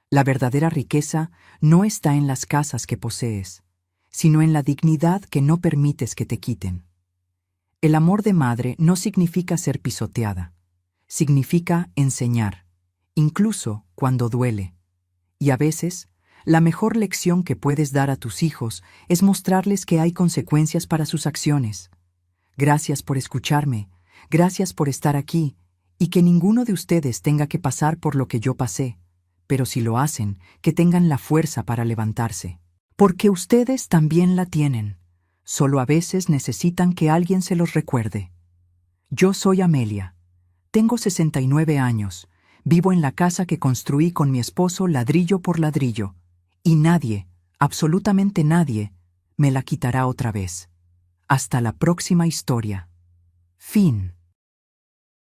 La verdadera riqueza no está en las casas que posees, sino en la dignidad que no permites que te quiten. El amor de madre no significa ser pisoteada, significa enseñar, incluso cuando duele. Y a veces, la mejor lección que puedes dar a tus hijos es mostrarles que hay consecuencias para sus acciones. Gracias por escucharme, gracias por estar aquí, y que ninguno de ustedes tenga que pasar por lo que yo pasé, pero si lo hacen, que tengan la fuerza para levantarse. Porque ustedes también la tienen, solo a veces necesitan que alguien se los recuerde. Yo soy Amelia, tengo 69 años, vivo en la casa que construí con mi esposo ladrillo por ladrillo, y nadie, absolutamente nadie, me la quitará otra vez. Hasta la próxima historia. Fin.